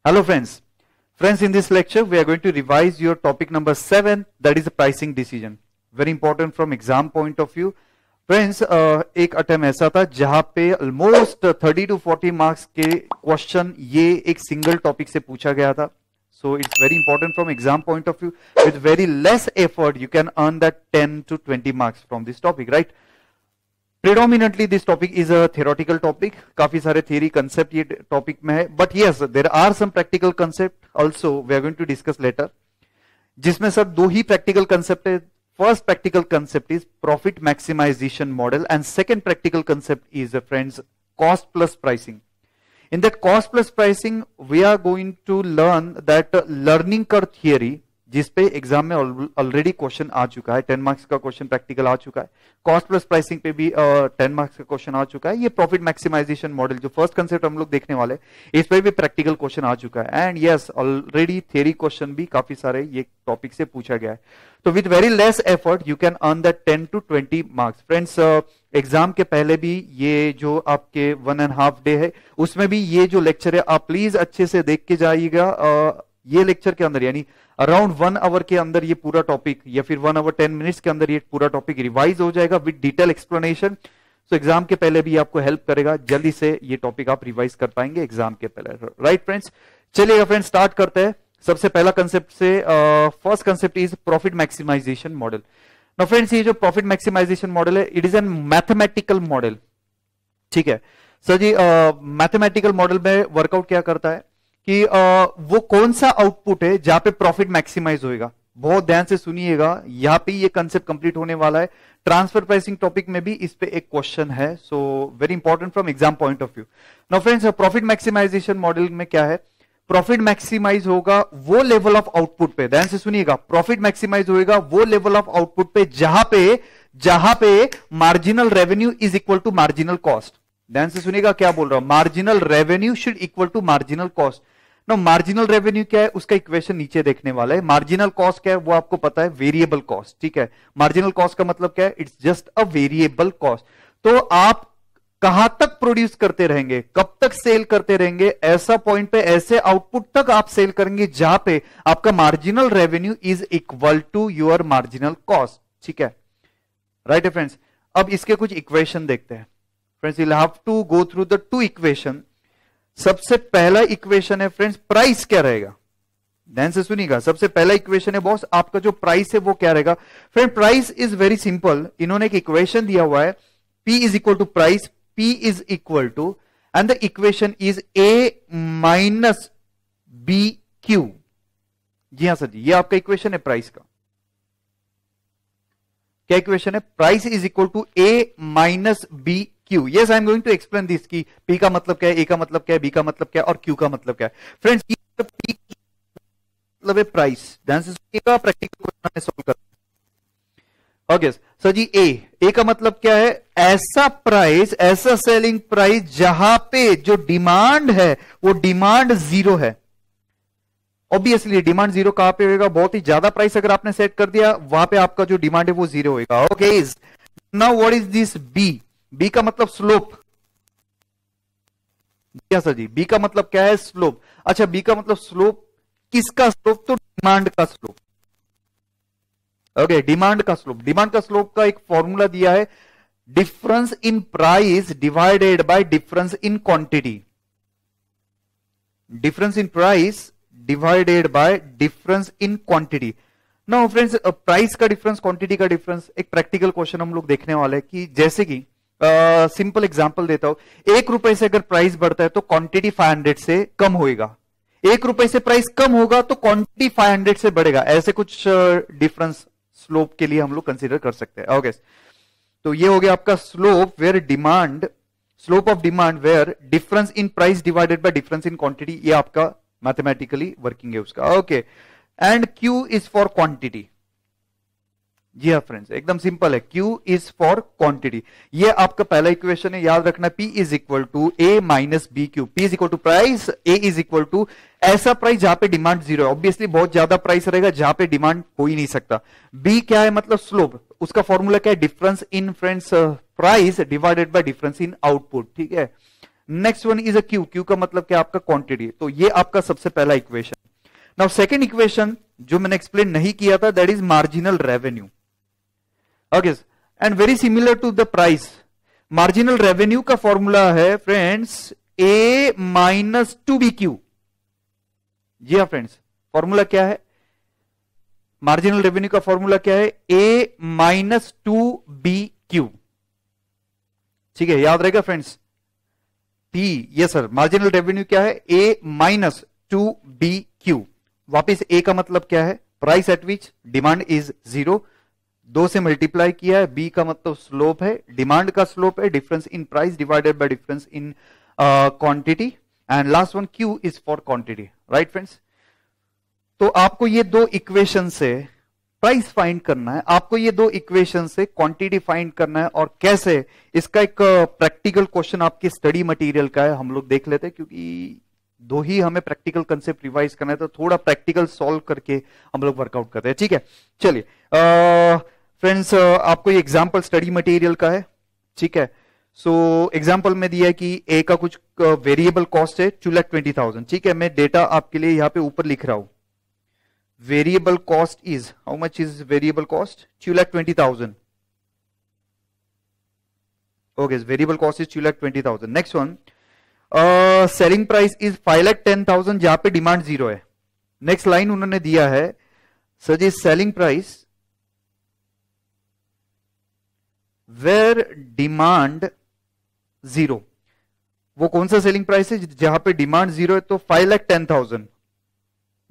Hello friends. Friends, in this lecture we are going to revise your topic number 7, that is the pricing decision. Very important from exam point of view. Friends, एक attempt ऐसा था जहां पे almost 30 to 40 marks के question ये एक single topic से पूछा गया था. So it's very important from exam point of view. With very less effort you can earn that 10 to 20 marks from this topic, right? Predominantly this topic is a theoretical topic. काफी सारे theory concept ये topic में है, but yes there are some practical concept also we are going to discuss later. जिसमें sir दो ही practical concept है. First practical concept is profit maximization model and second practical concept is friends cost plus pricing. In that cost plus pricing we are going to learn that learning curve theory, जिस पे exam में already question आ चुका है. 10 marks का question practical आ चुका है. Cost plus pricing पे भी 10 मार्क्स का क्वेश्चन आ चुका है. ये प्रॉफिट मैक्सिमाइजेशन मॉडल जो फर्स्ट कंसेप्ट हम लोग देखने वाले, इस पे भी प्रैक्टिकल क्वेश्चन आ चुका है. And yes already theory question भी काफी सारे ये टॉपिक से पूछा गया है. तो with very less effort you can earn that 10 to 20 marks. Friends, exam के पहले भी ये जो आपके 1.5 डे है उसमें भी ये जो लेक्चर है आप प्लीज अच्छे से देख के जाइएगा. ये लेक्चर के अंदर यानी अराउंड 1 आवर के अंदर ये पूरा टॉपिक या फिर 1 आवर 10 मिनट्स के अंदर ये पूरा टॉपिक रिवाइज हो जाएगा with detail explanation. So exam के पहले भी आपको हेल्प करेगा. जल्दी से ये टॉपिक आप रिवाइज कर पाएंगे एग्जाम के पहले. राइट फ्रेंड्स, चलिएगा फ्रेंड्स स्टार्ट करते हैं. सबसे पहला कंसेप्ट से first concept is profit maximization model. Now friends, ये जो प्रॉफिट मैक्सिमाइजेशन मॉडल है it is an mathematical model. ठीक है सर जी, मैथमेटिकल मॉडल में वर्कआउट क्या करता है कि वो कौन सा आउटपुट है जहां पे प्रॉफिट मैक्सिमाइज होएगा. बहुत ध्यान से सुनिएगा, यहां पे ये कंसेप्ट कंप्लीट होने वाला है. ट्रांसफर प्राइसिंग टॉपिक में भी इस पे एक क्वेश्चन है. So very important from exam point of view. Now friends, profit maximization model में क्या है, प्रॉफिट मैक्सिमाइज होगा वो लेवल ऑफ आउटपुट पे. ध्यान से सुनिएगा, प्रॉफिट मैक्सिमाइज होएगा वो लेवल ऑफ आउटपुट पे जहां पे marginal revenue is equal to marginal cost. ध्यान से सुनिएगा क्या बोल रहा हूं, marginal revenue should equal to marginal cost. No, marginal revenue क्या है उसका इक्वेशन नीचे देखने वाला है. मार्जिनल कॉस्ट क्या है वो आपको पता है, वेरिएबल कॉस्ट. ठीक है, मार्जिनल कॉस्ट का मतलब क्या है, it's just a variable cost. तो आप कहां तक प्रोड्यूस करते रहेंगे, कब तक सेल करते रहेंगे, ऐसा पॉइंट पे ऐसे आउटपुट तक आप सेल करेंगे जहां पे आपका marginal revenue is equal to your marginal cost. ठीक है, राइट है फ्रेंड्स. अब इसके कुछ इक्वेशन देखते हैं. Friends, you have to go through the 2 equation. सबसे पहला इक्वेशन है फ्रेंड्स, प्राइस क्या रहेगा. ध्यान से सुनिएगा, सबसे पहला इक्वेशन है बॉस आपका जो प्राइस है वो क्या रहेगा. Friend, price is very simple. इन्होंने एक इक्वेशन दिया हुआ है, P is equal to price, P is equal to and the equation is A minus BQ. जी हां सर जी, ये आपका इक्वेशन है प्राइस का. क्या इक्वेशन है, price is equal to A minus BQ. Yes, I am going to explain this कि P का मतलब क्या है, A का मतलब क्या है, B का मतलब क्या है और Q का मतलब क्या है. फ्रेंड्स, ये P मतलब है प्राइस. ध्यान से सुनिएगा, प्रैक्टिकल क्वेश्चन सॉल्व कर. ओके सर जी, A का मतलब क्या है, ऐसा प्राइस, ऐसा सेलिंग प्राइस जहां पे जो डिमांड है वो डिमांड 0 है. ऑब्वियसली डिमांड 0 कहां पे होगा, बहुत ही ज्यादा प्राइस अगर आपने सेट कर दिया वहां पे आपका जो डिमांड है वो 0 होगा. Okay, now what is this B का मतलब स्लोप. क्या सर जी, B का मतलब क्या है, स्लोप. अच्छा, B का मतलब स्लोप, किसका स्लोप, तो डिमांड का स्लोप. ओके, डिमांड का स्लोप. डिमांड का स्लोप का एक फॉर्मूला दिया है, difference in price divided by difference in quantity. Difference in price divided by difference in quantity. Now friends, price का डिफरेंस, क्वांटिटी का डिफरेंस, एक प्रैक्टिकल क्वेश्चन हम लोग देखने वाले हैं कि जैसे कि सिंपल एग्जांपल देता हूं, 1 रुपए से अगर प्राइस बढ़ता है तो क्वांटिटी 500 से कम होएगा. 1 रुपए से प्राइस कम होगा तो क्वांटिटी 500 से बढ़ेगा. ऐसे कुछ डिफरेंस स्लोप के लिए हम लोग कंसीडर कर सकते हैं. ओके, तो ये हो गया आपका slope where demand, slope of demand where difference in price divided by difference in quantity. ये आपका मैथमेटिकली वर्किंग है उसका. Okay, and Q is for quantity. जी हाँ फ्रेंड्स, एकदम सिंपल है, Q इज फॉर क्वांटिटी. ये आपका पहला इक्वेशन है, याद रखना. P is equal to A minus BQ. P is equal to price, A is equal to ऐसा प्राइस जहां पे डिमांड 0 है. ऑब्वियसली बहुत ज्यादा प्राइस रहेगा जहां पे डिमांड हो ही नहीं सकता. B क्या है, मतलब स्लोप. उसका फॉर्मूला क्या है, difference in friends price divided by difference in output. ठीक है, next one is a Q, Q का मतलब क्या, आपका क्वांटिटी। तो ये आपका सबसे पहला इक्वेशन। नाउ सेकंड इक्वेशन जो मैंने एक्सप्लेन नहीं किया था, that is marginal revenue. Okay, and very similar to the price. Marginal revenue का फॉर्मूला है friends A minus two B Q. जी हाँ फ्रेंड्स, फॉर्मूला क्या है, मार्जिनल रेवेन्यू का फॉर्मूला क्या है, ए माइनस टू बी क्यू। ठीक है, याद रहेगा friends, T, yes sir, marginal revenue क्या है, ए माइनस टू बी क्यू। वापिस ए का मतलब क्या है, price at which demand is zero, दो से मल्टीप्लाई किया है, बी का मतलब स्लोप है, डिमांड का स्लोप है, difference in price divided by difference in quantity, and last one Q is for quantity, right friends. तो आपको ये दो इक्वेशन से प्राइस फाइंड करना है, आपको ये दो इक्वेशन से क्वांटिटी फाइंड करना है, और कैसे, इसका एक प्रैक्टिकल क्वेश्चन आपके स्टडी मटेरियल का है, हम लोग देख लेते हैं, क्योंकि दो ही हमें प्रैक्टिकल कंसेप्ट रिवाइज करना है, तो थोड़ा प्रैक्टिकल सॉल्व करके हम लोग वर्कआउट करते हैं। ठीक है, चलिए फ्रेंड्स, आपको ये एग्जाम्पल स्टडी मटेरियल का है। ठीक है, सो एग्जाम्पल में दिया है कि ए का कुछ वेरिएबल कॉस्ट है 2,20,000। ठीक है, मैं डेटा आपके लिए यहां पे ऊपर लिख रहा हूं। Variable cost is, how much is variable cost, 2,20,000। Okay, variable cost is 2,20,000। Next one, selling price is 5,10,000, जहां पे डिमांड जीरो है। नेक्स्ट लाइन उन्होंने दिया है, sir ji selling price where demand zero. वो कौन सा सेलिंग प्राइस है जहां पे डिमांड जीरो है, तो 5,10,000।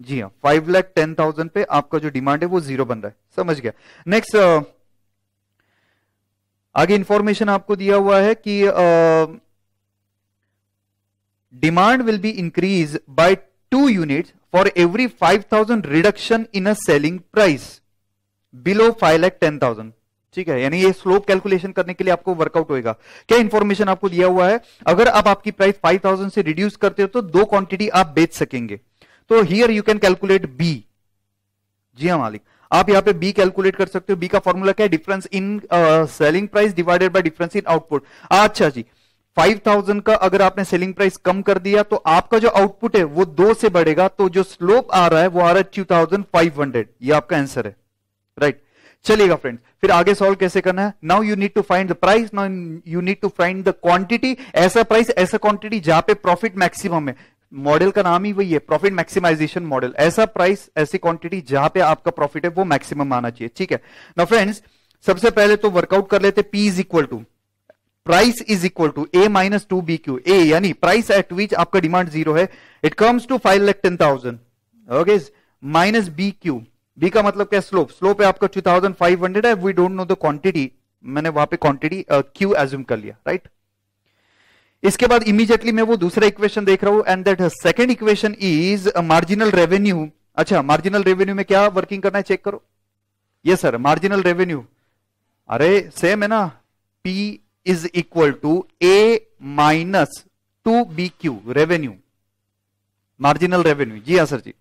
जी हाँ, 5,10,000 पे आपका जो डिमांड है वो जीरो बन रहा है, समझ गया। नेक्स्ट, आगे इंफॉर्मेशन आपको दिया हुआ है कि demand will be increase by 2 units for every 5,000 reduction in a selling price below 5,10,000। ठीक है, यानी ये स्लोप कैलकुलेशन करने के लिए आपको वर्कआउट होएगा। क्या इंफॉर्मेशन आपको दिया हुआ है, अगर आप आपकी प्राइस 5,000 से रिड्यूस करते हो तो दो क्वांटिटी आप बेच सकेंगे। तो here you can calculate B. जी हाँ मालिक, आप यहां पे बी कैलकुलेट कर सकते हो। बी का फॉर्मूला क्या है, difference in selling price divided by difference in output. अच्छा जी, 5,000 का अगर आपने सेलिंग प्राइस कम कर दिया तो आपका जो आउटपुट है वो 2 से बढ़ेगा, तो जो स्लोप आ रहा है वो आ रहा है 2,500। ये आपका आंसर है, राइट। चलिएगा फ्रेंड्स, फिर आगे सॉल्व कैसे करना है। Now you need to find the price, now you need to find the quantity. ऐसा प्राइस, ऐसा क्वांटिटी जहां पे प्रॉफिट मैक्सिमम है। मॉडल का नाम ही वही है, प्रॉफिट मैक्सिमाइजेशन मॉडल। ऐसा प्राइस, ऐसी क्वांटिटी जहां पे आपका प्रॉफिट है वो मैक्सिमम आना चाहिए। ठीक है, नाउ फ्रेंड्स, सबसे पहले तो वर्कआउट कर लेते, P is equal to price is equal to A minus 2 B Q. A यानी प्राइस एट विच आपका डिमांड जीरो है, it comes to 5,10,000। Okay, minus B Q, B का मतलब क्या, स्लोप। स्लोप है आपका 2,500 है, we don't know the quantity, मैंने वहां पे क्वांटिटी क्यू एज्यूम कर लिया, राइट। इसके बाद इमीडिएटली मैं वो दूसरा इक्वेशन देख रहा हूं, and that second equation is marginal revenue. अच्छा, मार्जिनल रेवेन्यू में क्या वर्किंग करना है, चेक करो। यस सर, मार्जिनल रेवेन्यू, अरे सेम है ना, P is equal to A minus 2 B Q revenue, marginal revenue. जी हाँ सर जी,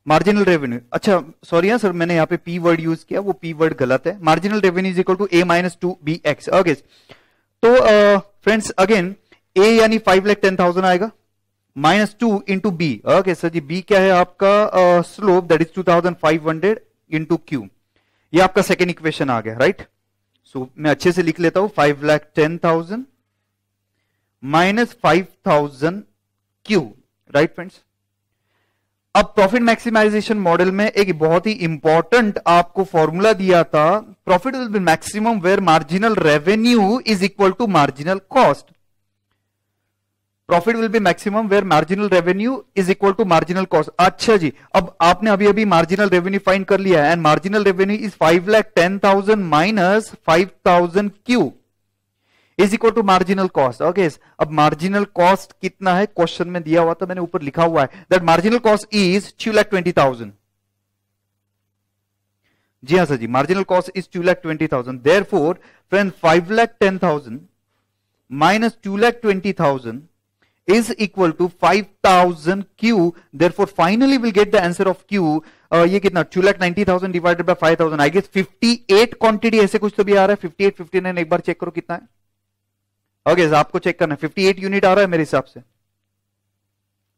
मार्जिनल रेवेन्यू। अच्छा सॉरी हाँ सर, मैंने यहां पे P वर्ड यूज किया, वो P वर्ड गलत है। Marginal revenue is equal to A minus 2 B X. Okay, तो फ्रेंड्स अगेन ए यानी 5,10,000 आएगा, minus 2 into B. Okay sir जी, बी क्या है आपका, slope, that is 2,500 into Q. ये आपका सेकेंड इक्वेशन आ गया, राइट। सो मैं अच्छे से लिख लेता हूं, 5,10,000 माइनस 5,000 क्यू, राइट फ्रेंड्स। अब प्रॉफिट मैक्सिमाइजेशन मॉडल में एक बहुत ही इंपॉर्टेंट आपको फॉर्मूला दिया था, profit will be maximum where marginal revenue is equal to marginal cost. Profit will be maximum where marginal revenue is equal to marginal cost. अच्छा जी, अब आपने अभी अभी मार्जिनल रेवेन्यू फाइंड कर लिया है, and marginal revenue is 5,10,000 minus 5,000 Q is equal to marginal cost. Okay, अब मार्जिनल कॉस्ट कितना है, क्वेश्चन में दिया हुआ था, मैंने ऊपर लिखा हुआ है दैट मार्जिनल कॉस्ट इज 2,20,000। जी हाँ सर जी, marginal cost is 2,20,000। Therefore friend 5,10,000 minus 2,20,000 is equal to 5,000 Q. Therefore, finally we'll get the answer of Q. ये कितना, 2,90,000 divided by 5,000. I guess 58 quantity ऐसे कुछ तो भी आ रहा है, 58, 59, एक बार चेक करो कितना है, ओके, आपको चेक करना है 58 यूनिट आ रहा है मेरे हिसाब से।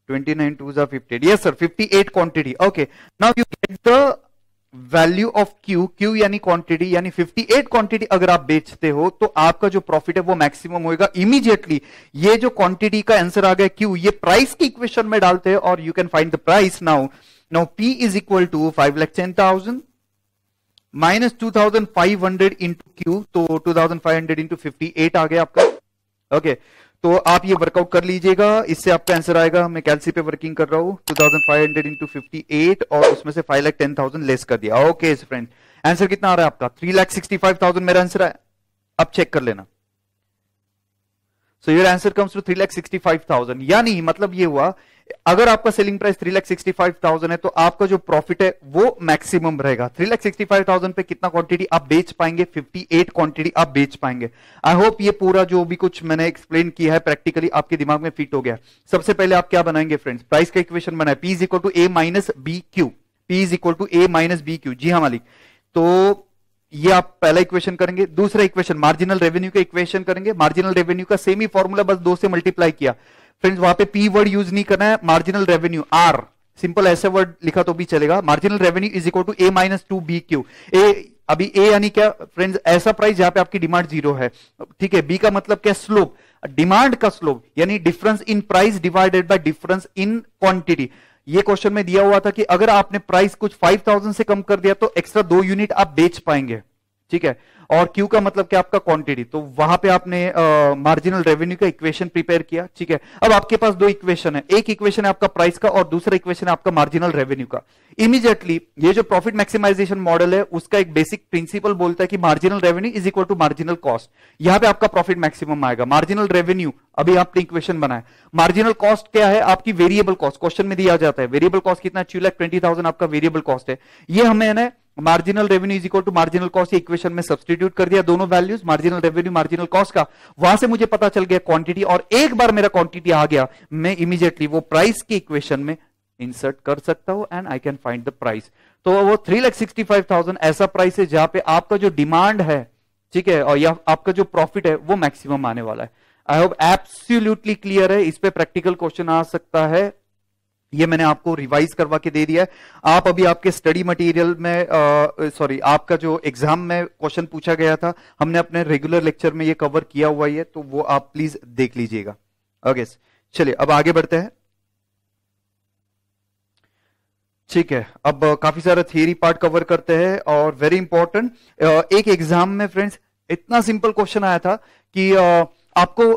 29 2 58, yes sir 58 quantity. Okay, now you get the value of Q, Q यानी क्वांटिटी, यानी 58 क्वांटिटी अगर आप बेचते हो तो आपका जो प्रॉफिट है वो मैक्सिमम होएगा इमीडिएटली। ये जो क्वांटिटी का आंसर आ गया क्यू, ये प्राइस की इक्वेशन में डालते हैं और you can find the price. Now P is equal to 5,10,000 minus 2,500 into Q, तो 2,500 इंटू 58 आ गया आपका। ओके, तो आप ये वर्कआउट कर लीजिएगा, इससे आपका आंसर आएगा। मैं कैलसी पे वर्किंग कर रहा हूं, 2,500 इंटू 58 और उसमें से 5,10,000 लेस कर दिया। ओके फ्रेंड, आंसर कितना आ रहा है आपका? 3,65,000 मेरा आंसर है। अब चेक कर लेना। So your answer comes to 3,65,000। यानी मतलब ये हुआ, अगर आपका सेलिंग प्राइस 3,65,000 है तो आपका जो प्रॉफिट है वो मैक्सिमम रहेगा। 3,65,000 पे कितना क्वांटिटी आप बेच पाएंगे? 58 क्वांटिटी आप बेच पाएंगे। आई होप ये पूरा जो भी कुछ मैंने एक्सप्लेन किया है प्रैक्टिकली आपके दिमाग में फिट हो गया। सबसे पहले आप क्या बनाएंगे फ्रेंड्स? प्राइस का इक्वेशन बनाए, P is equal to A minus B Q. P is equal to A minus B Q. जी हाँ मालिक, तो ये आप पहला इक्वेशन करेंगे। दूसरा इक्वेशन मार्जिनल रेवेन्यू का इक्वेशन करेंगे। मार्जिनल रेवेन्यू का सेम ही फॉर्मूला, बस 2 से मल्टीप्लाई किया। फ्रेंड्स वहां पे पी वर्ड यूज नहीं करना है, मार्जिनल रेवेन्यू आर, सिंपल ऐसे वर्ड लिखा तो भी चलेगा। Marginal revenue is equal to A minus 2 B Q. ए, अभी ए यानी क्या फ्रेंड्स? ऐसा प्राइस जहां पे आपकी डिमांड 0 है, ठीक है। बी का मतलब क्या? स्लोप, डिमांड का स्लोप, यानी difference in price divided by difference in quantity. ये क्वेश्चन में दिया हुआ था कि अगर आपने प्राइस कुछ 5,000 से कम कर दिया तो एक्स्ट्रा 2 यूनिट आप बेच पाएंगे, ठीक है। और क्यू का मतलब क्या? आपका क्वांटिटी। तो वहां पे आपने मार्जिनल रेवेन्यू का इक्वेशन प्रिपेयर किया, ठीक है। अब आपके पास 2 इक्वेशन है, एक इक्वेशन है आपका प्राइस का और दूसरा इक्वेशन है आपका मार्जिनल रेवेन्यू का। इमीडिएटली ये जो प्रॉफिट मैक्सिमाइजेशन मॉडल है उसका एक बेसिक प्रिंसिपल बोलता है कि marginal revenue is equal to marginal cost. यहां पे आपका प्रॉफिट मैक्सिमम आएगा। मार्जिनल रेवेन्यू अभी आपने इक्वेशन बनाया। मार्जिनल कॉस्ट क्या है? आपकी वेरिएबल कॉस्ट, क्वेश्चन में दिया जाता है वेरिएबल कॉस्ट कितना? 2,20,000 आपका वेरिएबल कॉस्ट है। ये हमें marginal revenue is equal to marginal cost equation में सब्स्टिट्यूट कर दिया, दोनों values marginal revenue marginal cost का। वहां से मुझे पता चल गया क्वांटिटी, और एक बार मेरा क्वांटिटी आ गया मैं इमीडिएटली वो प्राइस की इक्वेशन में इंसर्ट कर सकता हूं and I can find the price. तो वो 3,65,000 ऐसा प्राइस है जहां पे आपका जो डिमांड है, ठीक है, और या आपका जो प्रॉफिट है वो मैक्सिमम आने वाला है। आई होप एब्सोल्युटली क्लियर है। इस पे प्रैक्टिकल क्वेश्चन आ सकता है, ये मैंने आपको रिवाइज करवा के दे दिया है। आप अभी आपके स्टडी मटेरियल में सॉरी आपका जो एग्जाम में क्वेश्चन पूछा गया था हमने अपने रेगुलर लेक्चर में ये कवर किया हुआ है, तो वो आप प्लीज देख लीजिएगा। ओके चलिए अब आगे बढ़ते हैं। ठीक है, अब काफी सारा थियरी पार्ट कवर करते हैं और वेरी इंपॉर्टेंट एक एग्जाम में फ्रेंड्स इतना सिंपल क्वेश्चन आया था कि आपको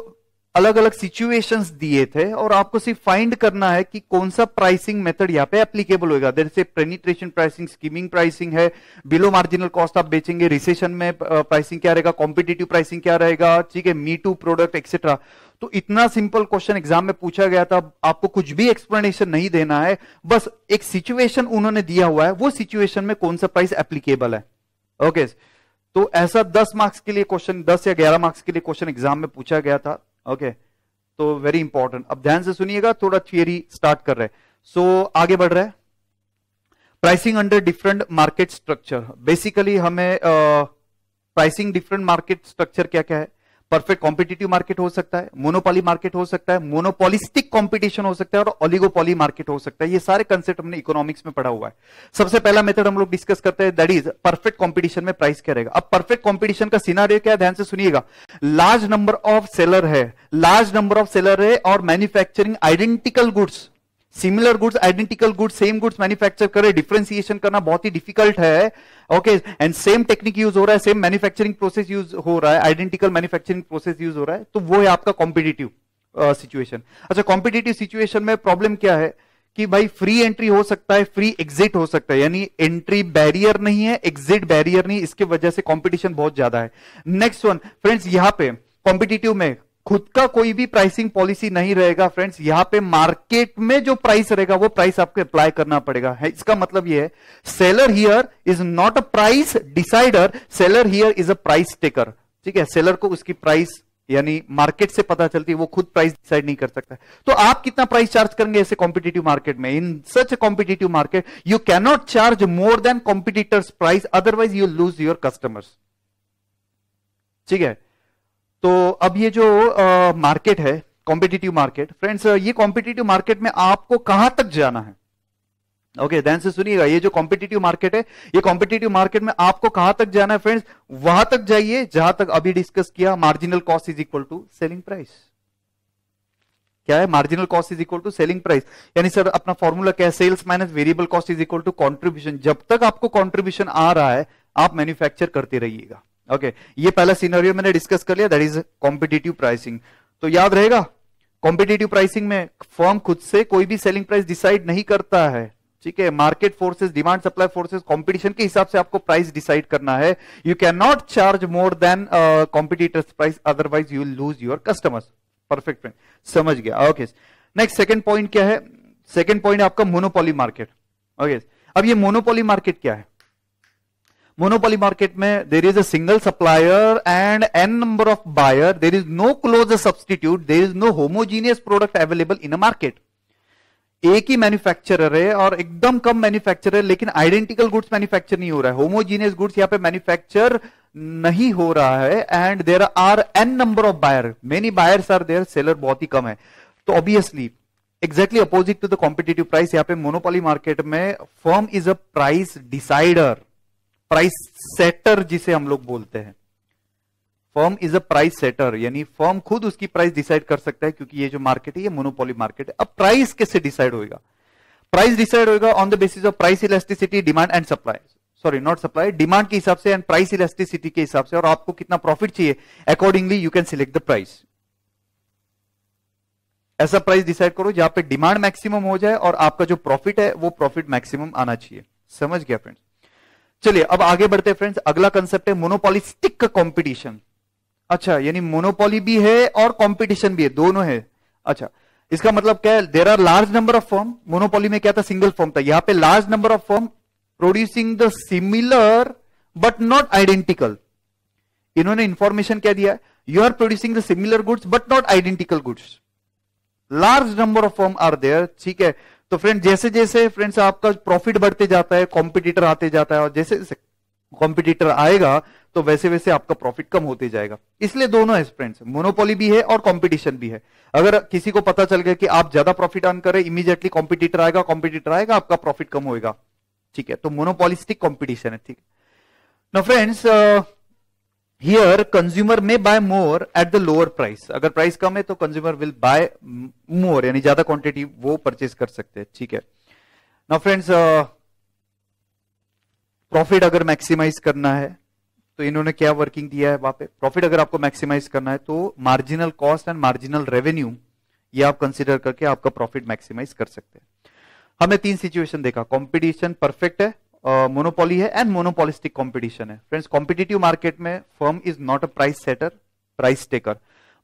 अलग अलग सिचुएशंस दिए थे और आपको सिर्फ फाइंड करना है कि कौन सा प्राइसिंग मेथड यहां पे एप्लीकेबल होगा। जैसे पेनिट्रेशन प्राइसिंग, स्कीमिंग प्राइसिंग है, बिलो मार्जिनल कॉस्ट आप बेचेंगे, रिसेशन में प्राइसिंग क्या रहेगा, कॉम्पिटिटिव प्राइसिंग क्या रहेगा, ठीक है, मी टू प्रोडक्ट एक्सेट्रा। तो इतना सिंपल क्वेश्चन एग्जाम में पूछा गया था, आपको कुछ भी एक्सप्लेनेशन नहीं देना है, बस एक सिचुएशन उन्होंने दिया हुआ है, वो सिचुएशन में कौन सा प्राइस एप्लीकेबल है। ओके तो ऐसा 10 मार्क्स के लिए क्वेश्चन, 10 या 11 मार्क्स के लिए क्वेश्चन एग्जाम में पूछा गया था। ओके तो वेरी इंपॉर्टेंट, अब ध्यान से सुनिएगा, थोड़ा थियरी स्टार्ट कर रहे हैं। सो आगे बढ़ रहा है। Pricing under different market structure, basically हमें प्राइसिंग डिफरेंट मार्केट स्ट्रक्चर क्या क्या है? परफेक्ट कॉम्पिटिटिव मार्केट हो सकता है, मोनोपोली मार्केट हो सकता है, मोनोपोलिस्टिक कंपटीशन हो सकता है और ओलिगोपोली मार्केट हो सकता है। ये सारे कंसेप्ट हमने इकोनॉमिक्स में पढ़ा हुआ है। सबसे पहला मेथड हम लोग डिस्कस करते हैं, दैट इज परफेक्ट कंपटीशन में प्राइस क्या रहेगा। अब परफेक्ट कंपटीशन का सिनारियो क्या है, ध्यान से सुनिएगा। लार्ज नंबर ऑफ सेलर है, लार्ज नंबर ऑफ सेलर है और manufacturing identical goods, similar goods, identical goods, same goods manufacture करे, डिफरेंशिएशन करना बहुत ही डिफिकल्ट है। Okay and same technique use हो रहा है, सेम मैन्युफैक्चरिंग प्रोसेस यूज हो रहा है, आइडेंटिकल मैन्युफैक्चरिंग प्रोसेस यूज हो रहा है, तो वो है आपका कॉम्पिटिटिव सिचुएशन। अच्छा कॉम्पिटिटिव सिचुएशन में प्रॉब्लम क्या है कि भाई फ्री एंट्री हो सकता है, फ्री एग्जिट हो सकता है, यानी एंट्री बैरियर नहीं है, एग्जिट बैरियर नहीं, इसकी वजह से कॉम्पिटिशन बहुत ज्यादा है। नेक्स्ट वन फ्रेंड्स, यहां पे कॉम्पिटिटिव में खुद का कोई भी प्राइसिंग पॉलिसी नहीं रहेगा फ्रेंड्स, यहां पे मार्केट में जो प्राइस रहेगा वो प्राइस आपको अप्लाई करना पड़ेगा है। इसका मतलब ये है seller here is not a price decider, seller here is a price taker. ठीक है, सेलर को उसकी प्राइस यानी मार्केट से पता चलती है, वो खुद प्राइस डिसाइड नहीं कर सकता। तो आप कितना प्राइस चार्ज करेंगे ऐसे कॉम्पिटिटिव मार्केट में? In such a competitive market you can not charge more than competitors price, otherwise you lose your customers. ठीक है, तो अब ये जो मार्केट है, कॉम्पिटिटिव मार्केट, फ्रेंड्स ये कॉम्पिटिटिव मार्केट में आपको कहां तक जाना है? ओके, ध्यान से सुनिएगा, ये जो कॉम्पिटिटिव मार्केट है, ये कॉम्पिटिटिव मार्केट में आपको कहां तक जाना है फ्रेंड्स? वहां तक जाइए जहां तक अभी डिस्कस किया, marginal cost is equal to selling price. क्या है? Marginal cost is equal to selling price. यानी सर अपना फॉर्मूला क्या है? Sales minus variable cost is equal to contribution. जब तक आपको कॉन्ट्रीब्यूशन आ रहा है आप मैन्युफैक्चर करते रहिएगा। ओके, ये पहला सिनेरियो मैंने डिस्कस कर लिया, दैट इज कॉम्पिटिटिव प्राइसिंग। तो याद रहेगा, कॉम्पिटिटिव प्राइसिंग में फर्म खुद से कोई भी सेलिंग प्राइस डिसाइड नहीं करता है, ठीक है? Market forces, demand supply forces, competition के हिसाब से आपको प्राइस डिसाइड करना है। You can not charge more than competitors price, otherwise you will lose your customers. Perfect friend, समझ गया। ओके, नेक्स्ट सेकंड पॉइंट क्या है? सेकंड पॉइंट आपका मोनोपोली मार्केट। ओके, अब ये मोनोपोली मार्केट क्या है? मोनोपोली मार्केट में there is a single supplier and n number of buyer, there is no close substitute, there is no homogeneous product available in a market. एक ही manufacturer है और एकदम कम मैन्युफैक्चरर है, लेकिन आइडेंटिकल गुड्स मैन्युफैक्चर नहीं हो रहा है, होमोजीनियस गुड्स यहां पे मैन्युफैक्चर नहीं हो रहा है। And there are n number of buyer, many buyers are there, seller बहुत ही कम है। तो obviously exactly opposite to the competitive price, यहां पे मोनोपोली मार्केट में firm is a price decider, price setter जिसे हम लोग बोलते हैं। Firm is a price setter, यानी फर्म खुद उसकी प्राइस डिसाइड कर सकता है, क्योंकि ये जो मार्केट है ये मोनोपोली मार्केट है। अब प्राइस कैसे डिसाइड होगा? प्राइस डिसाइड होगा on the basis of price elasticity, demand and supply, sorry not supply, demand के हिसाब से एंड प्राइस इलास्टिसिटी के हिसाब से, और आपको कितना प्रॉफिट चाहिए, accordingly you can select the price. ऐसा प्राइस डिसाइड करो जहां पे डिमांड मैक्सिमम हो जाए और आपका जो प्रॉफिट है वो प्रॉफिट मैक्सिमम आना चाहिए। समझ गया फ्रेंड्स? चलिए अब आगे बढ़ते हैं फ्रेंड्स। अगला कंसेप्ट है मोनोपोलिस्टिक कंपटीशन। अच्छा, यानी मोनोपोली भी है और कंपटीशन भी है, दोनों है। अच्छा, इसका मतलब क्या है? There are large number of firm. Monopoly में क्या था? सिंगल फर्म था। यहां पे large number of firm producing the similar but not identical. इन्होंने इंफॉर्मेशन क्या दिया? You are producing the similar goods but not identical goods. Large number of firm are there, ठीक है? तो फ्रेंड जैसे जैसे फ्रेंड्स आपका प्रॉफिट बढ़ते जाता है, कॉम्पिटिटर आते जाता है, और जैसे जैसे कॉम्पिटिटर आएगा तो वैसे वैसे आपका प्रॉफिट कम होते जाएगा। इसलिए दोनों है फ्रेंड्स, मोनोपोली भी है और कंपटीशन भी है। अगर किसी को पता चल गया कि आप ज्यादा प्रॉफिट अर्न करें, इमीडिएटली कॉम्पिटिटर आएगा, आपका प्रॉफिट कम होएगा, ठीक है? तो मोनोपोलिस्टिक कंपटीशन है, ठीक है? Now friends, here consumer may buy more at the lower price. अगर प्राइस कम है तो कंज्यूमर विल बाय मोर, यानी ज्यादा क्वांटिटी वो परचेज कर सकते हैं, ठीक है? नाउ फ्रेंड्स, प्रॉफिट अगर मैक्सिमाइज करना है तो इन्होंने क्या वर्किंग दिया है वहां पे? प्रॉफिट अगर आपको मैक्सिमाइज करना है तो marginal cost and marginal revenue ये आप कंसीडर करके आपका प्रॉफिट मैक्सिमाइज कर सकते हैं। हमने 3 सिचुएशन देखा, कंपटीशन परफेक्ट है, मोनोपोली है एंड मोनोपोलिस्टिक कंपटीशन है। फ्रेंड्स, कॉम्पिटिटिव मार्केट में firm is not a price setter, price taker.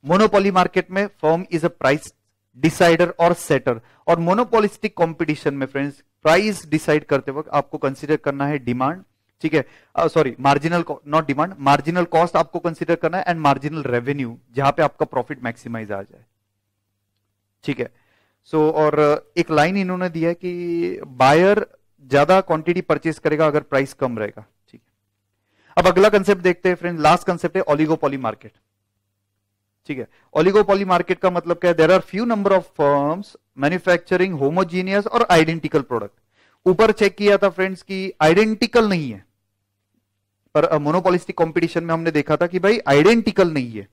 Monopoly market में firm is a price decider और सेटर। और मोनोपोलिस्टिक कंपटीशन में फ्रेंड्स प्राइस डिसाइड करते वक्त आपको कंसीडर करना है डिमांड, ठीक है? Sorry, marginal, not demand, marginal cost आपको कंसीडर करना है एंड मार्जिनल रेवेन्यू, जहां पे आपका प्रॉफिट मैक्सिमाइज आ जाए, ठीक है? सो और एक लाइन इन्होंने दिया है कि बायर ज्यादा क्वांटिटी परचेस करेगा अगर प्राइस कम रहेगा, ठीक है? अब अगला कंसेप्ट देखते हैं फ्रेंड, लास्ट कंसेप्ट है ओलिगोपोली मार्केट, ठीक है? ओलिगोपोली मार्केट का मतलब क्या है? There are few number of firms manufacturing homogeneous और आइडेंटिकल प्रोडक्ट। ऊपर चेक किया था फ्रेंड्स कि आइडेंटिकल नहीं है, पर मोनोपोलिस्टिक कंपटीशन में हमने देखा था कि भाई आइडेंटिकल नहीं है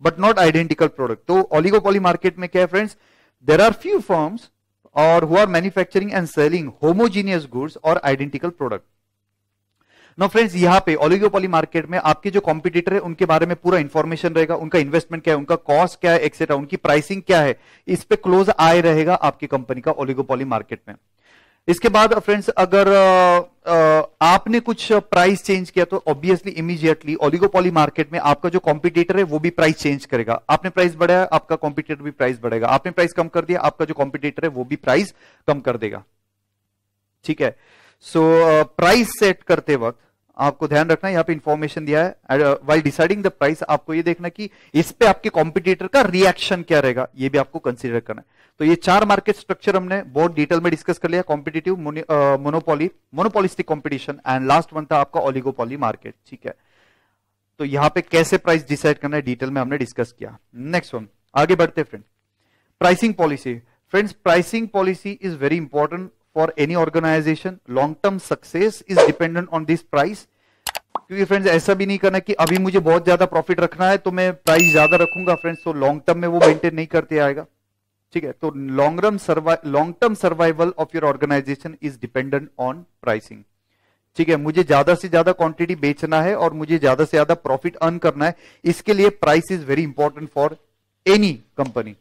बट नॉट आइडेंटिकल प्रोडक्ट। तो ओलिगोपोली मार्केट में क्या है friends? There are few firms और who are manufacturing and selling homogeneous goods और आइडेंटिकल प्रोडक्ट। नो फ्रेंड्स, यहां पे ओलिगोपोली मार्केट में आपके जो कॉम्पिटिटर है उनके बारे में पूरा इंफॉर्मेशन रहेगा, उनका इन्वेस्टमेंट क्या है, उनका कॉस्ट क्या है, एक्सेट्रा, उनकी प्राइसिंग क्या है, इस पे क्लोज आए रहेगा आपकी कंपनी का ओलिगोपोली मार्केट में। इसके बाद फ्रेंड्स अगर आपने कुछ प्राइस चेंज किया तो ऑब्वियसली इमीडिएटली ओलिगोपोली मार्केट में आपका जो कॉम्पिटिटर है वो भी प्राइस चेंज करेगा। आपने प्राइस बढ़ाया, आपका कॉम्पिटिटर भी प्राइस बढ़ेगा। आपने प्राइस कम कर दिया, आपका जो कॉम्पिटिटर है वो भी प्राइस कम कर देगा, ठीक है? सो प्राइस सेट करते वक्त आपको ध्यान रखना, यहां पे इंफॉर्मेशन दिया है, व्हाइल डिसाइडिंग द प्राइस आपको ये देखना कि इस पे आपके कॉम्पिटिटर का रिएक्शन क्या रहेगा, ये भी आपको कंसीडर करना है। तो ये 4 मार्केट स्ट्रक्चर हमने बहुत डिटेल में डिस्कस कर लिया, competitive, monopoly, monopolistic competition and last one था आपका ओलिगोपोली मार्केट, ठीक है? तो यहां पे कैसे प्राइस डिसाइड करना है डिटेल में हमने डिस्कस किया। नेक्स्ट वन, आगे बढ़ते friend, pricing policy. Friends, pricing policy is very important for any organization. Long term success is dependent on this price. क्योंकि फ्रेंड्स ऐसा भी नहीं करना कि अभी मुझे बहुत ज्यादा प्रॉफिट रखना है तो मैं प्राइस ज्यादा रखूंगा फ्रेंड्स, तो लॉन्ग टर्म में वो मेंटेन नहीं करते आएगा। ठीक है, तो long term survival of your organization is dependent on pricing. ठीक है, मुझे ज्यादा से ज्यादा क्वांटिटी बेचना है और मुझे ज्यादा से ज्यादा प्रॉफिट अर्न करना है, इसके लिए price is very important for any company.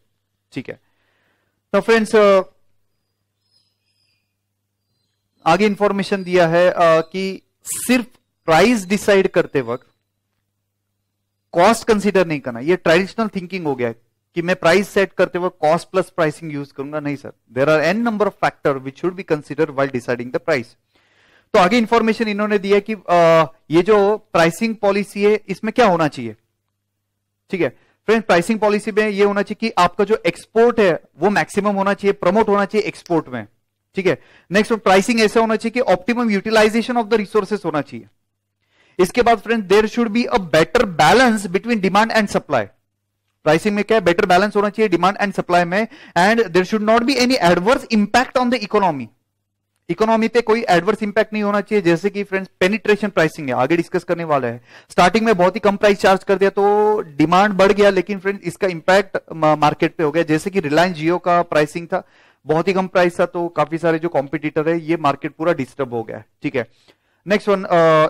ठीक है, तो फ्रेंड्स आगे इंफॉर्मेशन दिया है कि सिर्फ प्राइस डिसाइड करते वक्त कॉस्ट कंसीडर नहीं करना। ये ट्रेडिशनल थिंकिंग हो गया है कि मैं प्राइस सेट करते वक्त कॉस्ट प्लस प्राइसिंग यूज करूंगा। नहीं sir, there are n number of factor which should be consider while deciding the price. तो आगे इंफॉर्मेशन इन्होंने दिया कि ये जो प्राइसिंग पॉलिसी है इसमें क्या होना चाहिए। ठीक है फ्रेंड, प्राइसिंग पॉलिसी में ये होना चाहिए कि आपका जो एक्सपोर्ट है वो मैक्सिमम होना चाहिए, प्रमोट होना चाहिए एक्सपोर्ट में। ठीक है, नेक्स्ट प्राइसिंग ऐसा होना चाहिए कि optimum utilization of the resources होना चाहिए। इसके बाद friend, there should be a better balance between demand and supply. Pricing में क्या है, बेटर बैलेंस होना चाहिए डिमांड एंड सप्लाई में। And there should not be any adverse impact on the economy. Economy पे कोई एडवर्स इंपैक्ट नहीं होना चाहिए। जैसे कि फ्रेंड्स पेनिट्रेशन प्राइसिंग है, आगे डिस्कस करने वाला है। स्टार्टिंग में बहुत ही कम प्राइस चार्ज कर दिया तो डिमांड बढ़ गया, लेकिन फ्रेंड्स इसका इंपैक्ट मार्केट पे हो गया। जैसे कि रिलायंस जियो का प्राइसिंग था, बहुत ही कम प्राइस था, तो काफी सारे जो कॉम्पिटिटर है ये मार्केट पूरा डिस्टर्ब हो गया है। ठीक है, नेक्स्ट वन,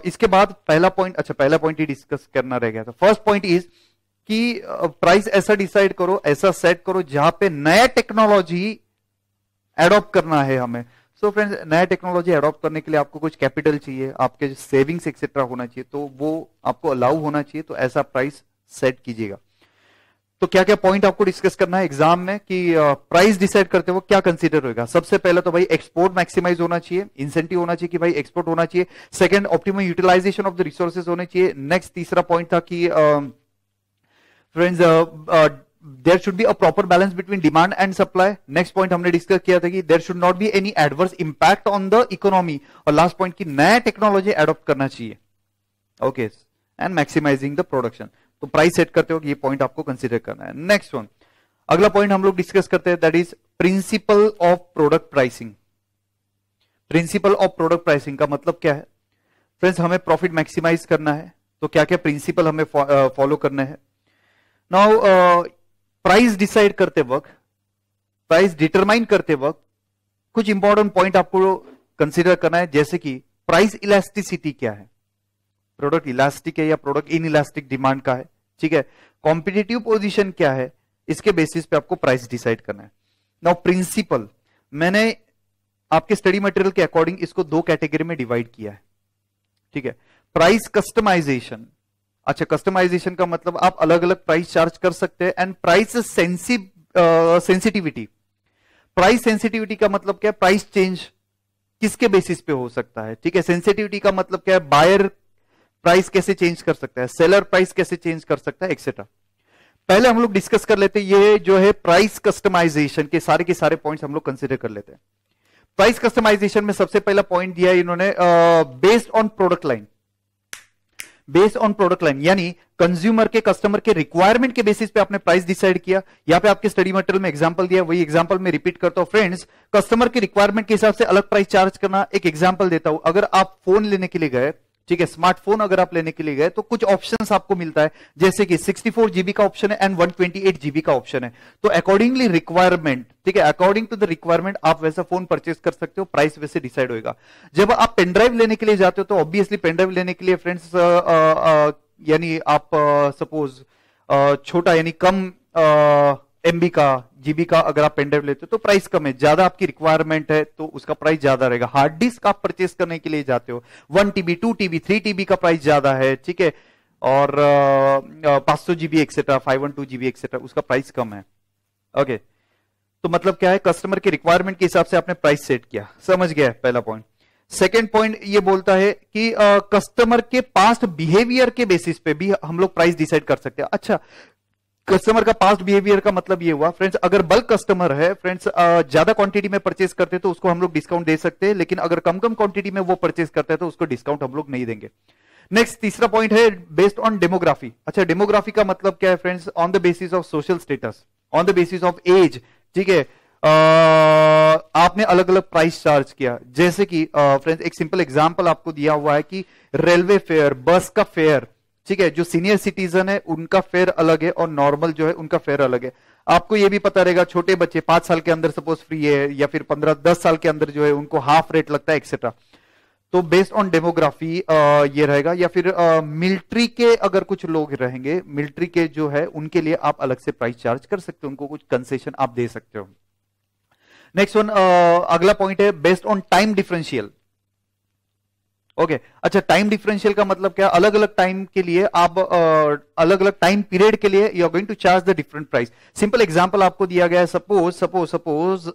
इसके बाद पहला पॉइंट ही डिस्कस करना रह गया था। फर्स्ट पॉइंट इज कि प्राइस ऐसा डिसाइड करो, ऐसा सेट करो जहां पे नया टेक्नोलॉजी एडॉप्ट करना है हमें। सो फ्रेंड्स, नया टेक्नोलॉजी एडॉप्ट करने के लिए आपको कुछ कैपिटल चाहिए, आपके सेविंग्स एक्सेट्रा होना चाहिए, तो वो आपको अलाउ होना चाहिए, तो ऐसा प्राइस सेट कीजिएगा। तो क्या क्या पॉइंट आपको डिस्कस करना है एग्जाम में कि प्राइस डिसाइड करते हो क्या कंसीडर होगा। सबसे पहले तो भाई एक्सपोर्ट मैक्सिमाइज होना चाहिए, इंसेंटिव होना चाहिए कि भाई एक्सपोर्ट होना चाहिए। Second, optimum utilization of the resources होने चाहिए। नेक्स्ट तीसरा पॉइंट था कि friends there should be a proper balance between demand and supply. Next point हमने डिस्कस किया था कि there should not be any adverse impact on the economy. और लास्ट पॉइंट की नया टेक्नोलॉजी एडॉप्ट करना चाहिए। Okay, and maximizing the production. तो प्राइस सेट करते हो ये पॉइंट आपको कंसीडर करना है। नेक्स्ट वन, अगला पॉइंट हम लोग डिस्कस करते हैं, that is principle of product pricing. Principle of product pricing का मतलब क्या है फ्रेंड्स, हमें प्रॉफिट मैक्सिमाइज करना है तो क्या क्या प्रिंसिपल हमें फॉलो करने हैं। नाउ प्राइस डिसाइड करते वक्त, प्राइस डिटरमाइन करते वक्त कुछ इंपॉर्टेंट पॉइंट आपको कंसीडर करना है, जैसे कि प्राइस इलास्टिसिटी क्या है, प्रोडक्ट इलास्टिक है या प्रोडक्ट इन इलास्टिक डिमांड का है। ठीक है, कॉम्पिटिटिव पोजीशन क्या है, इसके बेसिस पे आपको प्राइस डिसाइड करना है। नाउ प्रिंसिपल, मैंने आपके स्टडी मटेरियल के अकॉर्डिंग इसको दो कैटेगरी में डिवाइड किया है। ठीक है, प्राइस कस्टमाइजेशन। अच्छा, कस्टमाइजेशन का मतलब आप अलग अलग प्राइस चार्ज कर सकते हैं। And price sensitivity. Price sensitivity का मतलब क्या है, प्राइस चेंज किसके बेसिस पे हो सकता है। ठीक है, सेंसिटिविटी का मतलब क्या है, बायर प्राइस कैसे चेंज कर सकता है, सेलर प्राइस कैसे चेंज कर सकता है, एक्सेट्रा। पहले हम लोग डिस्कस कर लेते हैं ये जो है प्राइस कस्टमाइजेशन के सारे पॉइंट्स हम लोग कंसीडर कर लेते हैं। प्राइस कस्टमाइजेशन में सबसे पहला पॉइंट दिया है इन्होंने, based on product line. Based on product line यानी कंज्यूमर के, कस्टमर के रिक्वायरमेंट के बेसिस पे आपने प्राइस डिसाइड किया। यहां पे आपके स्टडी मटेरियल में एग्जांपल दिया, वही एग्जांपल में रिपीट करता हूं फ्रेंड्स। कस्टमर के रिक्वायरमेंट के हिसाब से अलग प्राइस चार्ज करना। एक एग्जांपल देता हूं, अगर आप फोन लेने के लिए गए, ठीक है, स्मार्टफोन अगर आप लेने के लिए गए तो कुछ ऑप्शंस आपको मिलता है, जैसे कि 64 जीबी का ऑप्शन है एंड 128 जीबी का ऑप्शन है। तो अकॉर्डिंगली रिक्वायरमेंट, ठीक है, अकॉर्डिंग टू द रिक्वायरमेंट आप वैसा फोन परचेस कर सकते हो, प्राइस वैसे डिसाइड होगा। जब आप पेन ड्राइव लेने के लिए जाते हो तो ऑब्वियसली पेन ड्राइव लेने के लिए फ्रेंड्स यानी आप सपोज छोटा यानी कम एमबी का, जीबी का अगर आप पेन ड्राइव लेते हो तो प्राइस कम है, ज्यादा आपकी रिक्वायरमेंट है तो उसका प्राइस ज्यादा रहेगा। हार्ड डिस्क आप परचेस करने के लिए जाते हो, 1 टीबी 2 टीबी 3 टीबी का प्राइस ज्यादा है, ठीक है, और 500 जीबी एक्सेट्रा, 512 जीबी एक्सेट्रा, उसका प्राइस कम है। ओके, तो मतलब क्या है, कस्टमर के रिक्वायरमेंट के हिसाब से आपने प्राइस सेट किया। समझ गया पहला पॉइंट। सेकेंड पॉइंट ये बोलता है कि कस्टमर के पास्ट बिहेवियर के बेसिस पे भी हम लोग प्राइस डिसाइड कर सकते हैं। अच्छा, कस्टमर का पास्ट बिहेवियर का मतलब ये हुआ फ्रेंड्स, अगर बल्क कस्टमर है फ्रेंड्स, ज्यादा क्वांटिटी में परचेस करते हैं तो उसको हम लोग डिस्काउंट दे सकते हैं, लेकिन अगर कम कम क्वांटिटी में वो परचेस करते हैं तो उसको डिस्काउंट हम लोग नहीं देंगे। नेक्स्ट तीसरा पॉइंट है बेस्ड ऑन डेमोग्राफी। अच्छा, डेमोग्राफी का मतलब क्या है friends? On the basis of social status, on the basis of age. ठीक है, आपने अलग अलग प्राइस चार्ज किया, जैसे कि फ्रेंड्स एक सिंपल एग्जांपल आपको दिया हुआ है कि रेलवे फेयर, बस का फेयर, ठीक है, जो सीनियर सिटीजन है उनका फेयर अलग है और नॉर्मल जो है उनका फेयर अलग है। आपको ये भी पता रहेगा छोटे बच्चे 5 साल के अंदर सपोज फ्री है, या फिर 15-10 साल के अंदर जो है उनको हाफ रेट लगता है, एक्सेट्रा। तो बेस्ड ऑन डेमोग्राफी ये रहेगा। या फिर मिलिट्री के अगर कुछ लोग रहेंगे, मिलिट्री के जो है उनके लिए आप अलग से प्राइस चार्ज कर सकते हो, उनको कुछ कंसेशन आप दे सकते हो। नेक्स्ट वन, अगला पॉइंट है based on time differential. Okay, अच्छा, टाइम डिफरेंशियल का मतलब क्या? अलग अलग टाइम के लिए आप अलग अलग टाइम पीरियड के लिए you are going to charge the different price. Simple example आपको दिया गया है, सपोज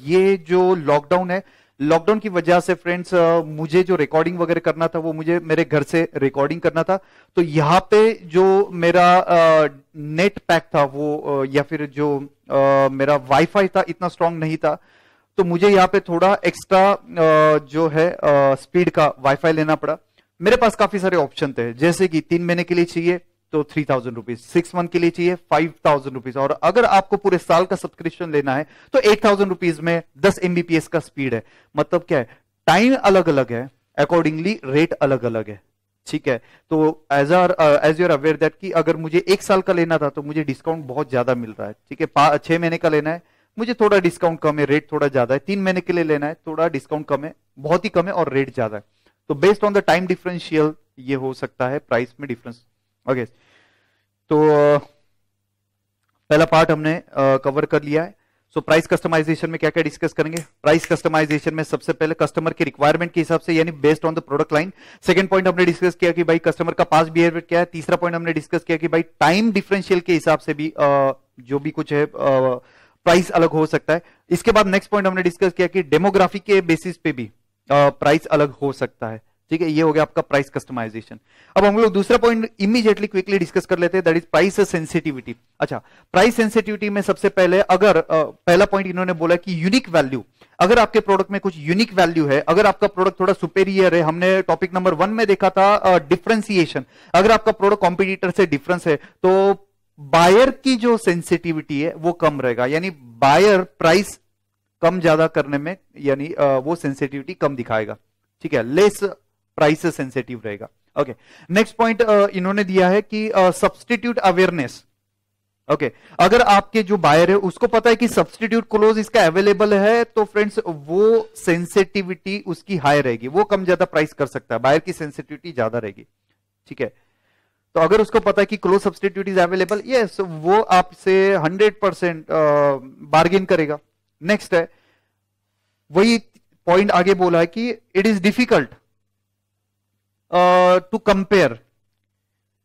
ये जो लॉकडाउन है, लॉकडाउन की वजह से फ्रेंड्स मुझे जो रिकॉर्डिंग वगैरह करना था वो मुझे मेरे घर से रिकॉर्डिंग करना था। तो यहां पे जो मेरा नेट पैक था वो या फिर जो मेरा वाईफाई था इतना स्ट्रांग नहीं था, तो मुझे यहाँ पे थोड़ा एक्स्ट्रा जो है स्पीड का वाईफाई लेना पड़ा। मेरे पास काफी सारे ऑप्शन थे, जैसे कि 3 महीने के लिए चाहिए तो 3000 रुपीज, 6 मंथ के लिए चाहिए 5000 रुपीज, और अगर आपको पूरे साल का सब्सक्रिप्शन लेना है तो 8000 रुपीज में 10 एमबीपीएस का स्पीड है। मतलब क्या है? टाइम अलग अलग है, अकॉर्डिंगली रेट अलग अलग है। ठीक है, तो as you are aware that कि अगर मुझे 1 साल का लेना था तो मुझे डिस्काउंट बहुत ज्यादा मिल रहा है। ठीक है, 6 महीने का लेना है, मुझे थोड़ा डिस्काउंट कम है, रेट थोड़ा ज्यादा है। 3 महीने के लिए लेना है, थोड़ा डिस्काउंट कम है, बहुत ही कम है और रेट ज्यादा है। तो based on the time differential ये हो सकता है प्राइस में डिफरेंस। ओके, तो पहला पार्ट हमने कवर कर लिया है। सो प्राइस कस्टमाइजेशन में क्या क्या डिस्कस करेंगे? प्राइस कस्टमाइजेशन में सबसे पहले कस्टमर के रिक्वायरमेंट के हिसाब से, यानी based on the product line. Second point हमने डिस्कस किया कि भाई कस्टमर का पास्ट बिहेवियर क्या है। तीसरा पॉइंट हमने डिस्कस किया कि भाई टाइम डिफरेंशियल के हिसाब से भी जो भी कुछ है प्राइस अलग हो सकता है। इसके बाद नेक्स्ट पॉइंट हमने डिस्कस किया कि डेमोग्राफी के बेसिस पे भी प्राइस अलग हो सकता है। ठीक है, ये हो गया आपका प्राइस कस्टमाइजेशन। अब हम लोग दूसरा पॉइंट इमीडिएटली क्विकली डिस्कस कर लेते हैं, दैट इज प्राइस सेंसिटिविटी। अच्छा, प्राइस सेंसिटिविटी में सबसे पहले अगर पहला पॉइंट इन्होंने बोला कि यूनिक वैल्यू, अगर आपके प्रोडक्ट में कुछ यूनिक वैल्यू है, अगर आपका प्रोडक्ट थोड़ा सुपेरियर है, हमने टॉपिक नंबर 1 में देखा था डिफरेंशिएशन, अगर आपका प्रोडक्ट कॉम्पिटिटर से डिफरेंस है तो बायर की जो सेंसिटिविटी है वो कम रहेगा, यानी बायर प्राइस कम ज्यादा करने में यानी वो सेंसिटिविटी कम दिखाएगा। ठीक है, लेस प्राइस सेंसिटिव रहेगा। ओके, नेक्स्ट पॉइंट इन्होंने दिया है कि सब्सटीट्यूट अवेयरनेस। ओके, अगर आपके जो बायर है उसको पता है कि सब्सटीट्यूट क्लोज इसका अवेलेबल है तो फ्रेंड्स वो सेंसिटिविटी उसकी हाई रहेगी, वो कम ज्यादा प्राइस कर सकता है, बायर की सेंसिटिविटी ज्यादा रहेगी। ठीक है, तो अगर उसको पता है कि close substitute is available, yes, वो आपसे 100% बार्गेन करेगा। नेक्स्ट है, वही पॉइंट आगे बोला है कि it is difficult to compare,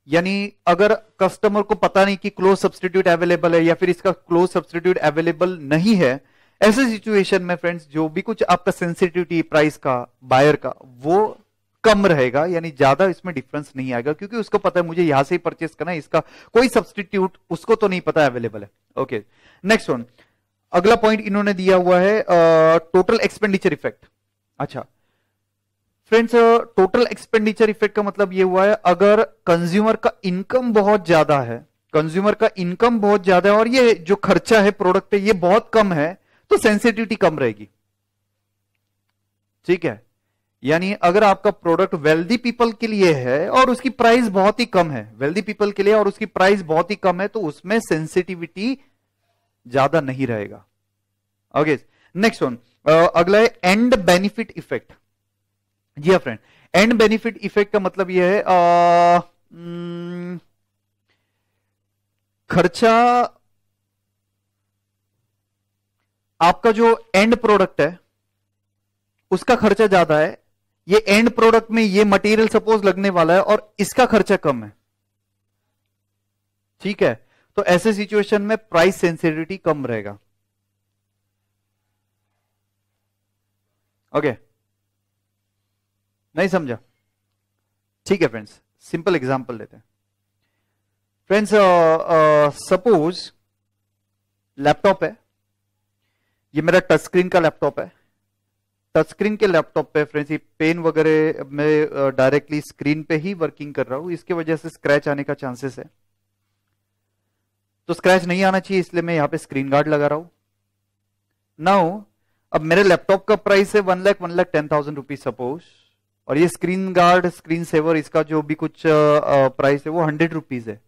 यानी अगर कस्टमर को पता नहीं कि क्लोज सब्सटीट्यूट अवेलेबल है या फिर इसका क्लोज सब्सटीट्यूट अवेलेबल नहीं है, ऐसे सिचुएशन में फ्रेंड्स जो भी कुछ आपका सेंसिटिविटी प्राइस का बायर का वो कम रहेगा, यानी ज्यादा इसमें डिफरेंस नहीं आएगा, क्योंकि उसको पता है मुझे यहां से ही परचेस करना है, इसका कोई सब्सटीट्यूट उसको तो नहीं पता अवेलेबल है। ओके, नेक्स्ट वन, अगला पॉइंट इन्होंने दिया हुआ है टोटल एक्सपेंडिचर इफेक्ट। अच्छा फ्रेंड्स, टोटल एक्सपेंडिचर इफेक्ट का मतलब ये हुआ है अगर कंज्यूमर का इनकम बहुत ज्यादा है, कंज्यूमर का इनकम बहुत ज्यादा है और ये जो खर्चा है प्रोडक्ट पे ये बहुत कम है, तो सेंसिटिविटी कम रहेगी। ठीक है, यानी अगर आपका प्रोडक्ट वेल्दी पीपल के लिए है और उसकी प्राइस बहुत ही कम है, वेल्दी पीपल के लिए और उसकी प्राइस बहुत ही कम है, तो उसमें सेंसिटिविटी ज्यादा नहीं रहेगा। ओके, नेक्स्ट वन, अगला है एंड बेनिफिट इफेक्ट। जी हाँ फ्रेंड, एंड बेनिफिट इफेक्ट का मतलब यह है खर्चा, आपका जो एंड प्रोडक्ट है उसका खर्चा ज्यादा है, ये एंड प्रोडक्ट में ये मटेरियल सपोज लगने वाला है और इसका खर्चा कम है। ठीक है, तो ऐसे सिचुएशन में प्राइस सेंसिटिविटी कम रहेगा। ओके, नहीं समझा? ठीक है फ्रेंड्स, सिंपल एग्जांपल लेते हैं। फ्रेंड्स, सपोज लैपटॉप है, ये मेरा टच स्क्रीन का लैपटॉप है, टच स्क्रीन के लैपटॉप पे फ्रेंड्स ये पेन वगैरह में डायरेक्टली स्क्रीन पे ही वर्किंग कर रहा हूं, इसकी वजह से स्क्रैच आने का चांसेस है। तो स्क्रैच नहीं आना चाहिए, इसलिए मैं यहां पे स्क्रीन गार्ड लगा रहा हूं। नाउ अब मेरे लैपटॉप का प्राइस है 1,10,000 रुपीज सपोज, और ये स्क्रीन गार्ड स्क्रीन सेवर इसका जो भी कुछ प्राइस है वो 100 रुपीज है।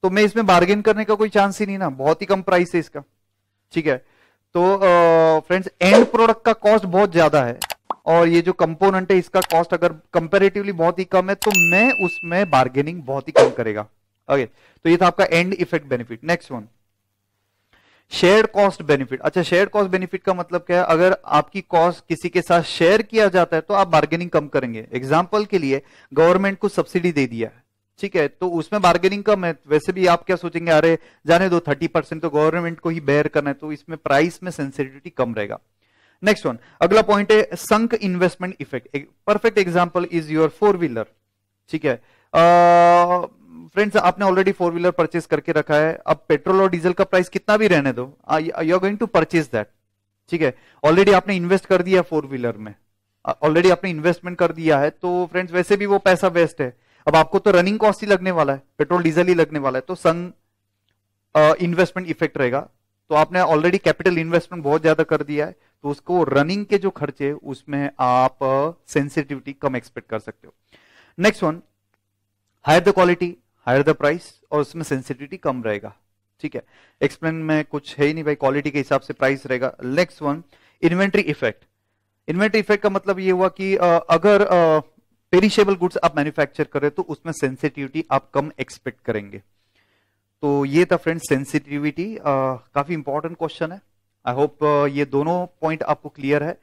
तो मैं इसमें बार्गेन करने का कोई चांस ही नहीं ना, बहुत ही कम प्राइस है इसका, ठीक है। तो फ्रेंड्स एंड प्रोडक्ट का कॉस्ट बहुत ज्यादा है, और ये जो कंपोनेंट है इसका कॉस्ट अगर कंपैरेटिवली बहुत ही कम है, तो मैं उसमें बार्गेनिंग बहुत ही कम करेगा। ओके, तो ये था आपका and effect benefit. Next one, shared cost benefit. अच्छा, शेयर्ड कॉस्ट बेनिफिट का मतलब क्या है? अगर आपकी कॉस्ट किसी के साथ शेयर किया जाता है तो आप बार्गेनिंग कम करेंगे। एग्जांपल के लिए गवर्नमेंट को सब्सिडी दे दिया है, ठीक है, तो उसमें बार्गेनिंग कम है। वैसे भी आप क्या सोचेंगे, अरे जाने दो 30% तो गवर्नमेंट को ही बेयर करना है, तो इसमें प्राइस में सेंसिटिविटी कम रहेगा। नेक्स्ट वन, अगला पॉइंट है sunk investment effect. Perfect example is your four wheeler, ठीक है। फ्रेंड्स आपने ऑलरेडी फोर व्हीलर परचेज करके रखा है, अब पेट्रोल और डीजल का प्राइस कितना भी रहने दो, you are going to purchase that, ठीक है। ऑलरेडी आपने इन्वेस्ट कर दिया फोर व्हीलर में, ऑलरेडी आपने इन्वेस्टमेंट कर दिया है, तो फ्रेंड्स वैसे भी वो पैसा वेस्ट है। अब आपको तो रनिंग कॉस्ट ही लगने वाला है, पेट्रोल डीजल ही लगने वाला है, तो संक इन्वेस्टमेंट इफेक्ट रहेगा। तो आपने ऑलरेडी कैपिटल इन्वेस्टमेंट बहुत ज्यादा कर दिया है, तो उसको रनिंग के जो खर्चे उसमें आप सेंसिटिविटी कम एक्सपेक्ट कर सकते हो। Next one, higher the quality higher the price, और उसमें सेंसिटिविटी कम रहेगा, ठीक है। एक्सप्लेन में कुछ है ही नहीं भाई, क्वालिटी के हिसाब से प्राइस रहेगा। Next one, inventory effect. Inventory effect का मतलब ये हुआ कि अगर पेरिशेबल गुड्स आप मैन्युफैक्चर करें तो उसमें सेंसिटिविटी आप कम एक्सपेक्ट करेंगे। तो ये था फ्रेंड्स सेंसिटिविटी, काफी इंपॉर्टेंट क्वेश्चन है। आई होप ये दोनों पॉइंट आपको क्लियर है,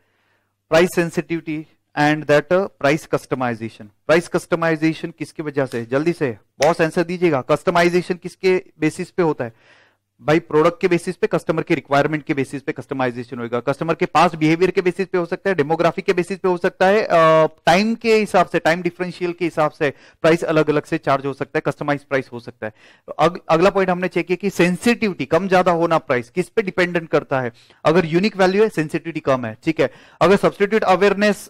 price sensitivity and that price customization. Price customization किसकी वजह से? जल्दी से बॉस आंसर दीजिएगा। कस्टमाइजेशन किसके बेसिस पे होता है भाई? प्रोडक्ट के बेसिस पे, कस्टमर के रिक्वायरमेंट के बेसिस पे कस्टमाइजेशन होगा। कस्टमर के पास बिहेवियर के बेसिस पे हो सकता है, डेमोग्राफी के बेसिस पे हो सकता है, टाइम के हिसाब से, टाइम डिफरेंशियल के हिसाब से प्राइस अलग अलग से चार्ज हो सकता है, कस्टमाइज प्राइस हो सकता है। अगला पॉइंट हमने चेक किया कि सेंसिटिविटी कम ज्यादा होना प्राइस किस पे डिपेंडेंट करता है? अगर यूनिक वैल्यू है सेंसिटिविटी कम है, ठीक है। अगर सब्स्टिट्यूट अवेयरनेस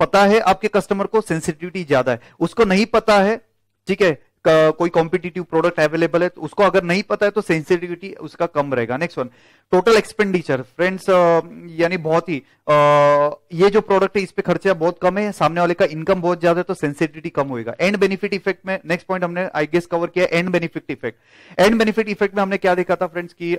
पता है आपके कस्टमर को, सेंसिटिविटी ज्यादा है। उसको नहीं पता है, ठीक है, कोई कॉम्पिटिटिव प्रोडक्ट अवेलेबल है तो उसको अगर नहीं पता है तो सेंसिटिविटी उसका कम रहेगा। Next one, total expenditure. Friends यानी बहुत ही ये जो प्रोडक्ट है इस पे खर्चा बहुत कम है, सामने वाले का इनकम बहुत ज्यादा है, तो सेंसिटिविटी कम होगा। एंड बेनिफिट इफेक्ट में नेक्स्ट पॉइंट हमने आई गेस कवर किया, and benefit effect. And benefit effect में हमने क्या देखा था फ्रेंड्स की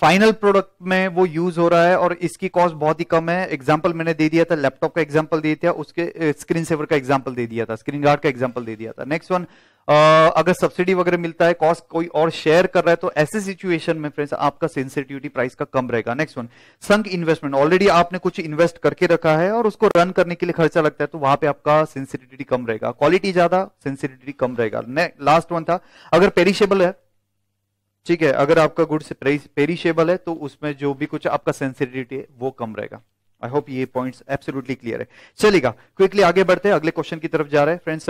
फाइनल प्रोडक्ट में वो यूज हो रहा है और इसकी कॉस्ट बहुत ही कम है। एग्जांपल मैंने दे दिया था, लैपटॉप का एग्जांपल दे दिया, उसके स्क्रीन सेवर का एग्जांपल दे दिया था, स्क्रीन गार्ड का एग्जांपल दे दिया था। नेक्स्ट वन, अगर सब्सिडी वगैरह मिलता है, कॉस्ट कोई और शेयर कर रहा है, तो ऐसे सिचुएशन में फ्रेंड्स आपका सेंसिटिविटी प्राइस का कम रहेगा। नेक्स्ट वन, संक इन्वेस्टमेंट। ऑलरेडी आपने कुछ इन्वेस्ट करके रखा है और उसको रन करने के लिए खर्चा लगता है, तो वहां पे आपका सेंसिटिविटी कम रहेगा। क्वालिटी ज्यादा, सेंसिटिविटी कम रहेगा। लास्ट वन था, अगर पेरिशेबल है, ठीक है, अगर आपका गुड्स पेरिशेबल है तो उसमें जो भी कुछ आपका सेंसिटिविटी है वो कम रहेगा। आई होप ये पॉइंट्स एब्सोल्युटली क्लियर है। चलेगा, क्विकली आगे बढ़ते हैं, अगले क्वेश्चन की तरफ जा रहे हैं फ्रेंड्स।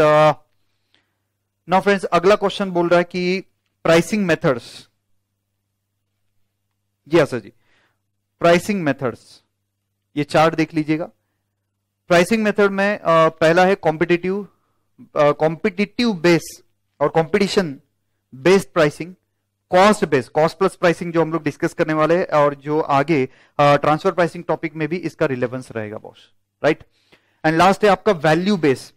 नाउ फ्रेंड्स अगला क्वेश्चन बोल रहा है कि प्राइसिंग मेथड्स। जी सर जी, प्राइसिंग मेथड्स, ये चार्ट देख लीजिएगा। प्राइसिंग मेथड में पहला है कॉम्पिटिटिव बेस और competition based pricing, cost base, cost plus pricing जो हम लोग डिस्कस करने वाले हैं, और जो आगे ट्रांसफर प्राइसिंग टॉपिक में भी इसका रिलेवेंस रहेगा बॉस, राइट। एंड लास्ट है आपका वैल्यू बेस।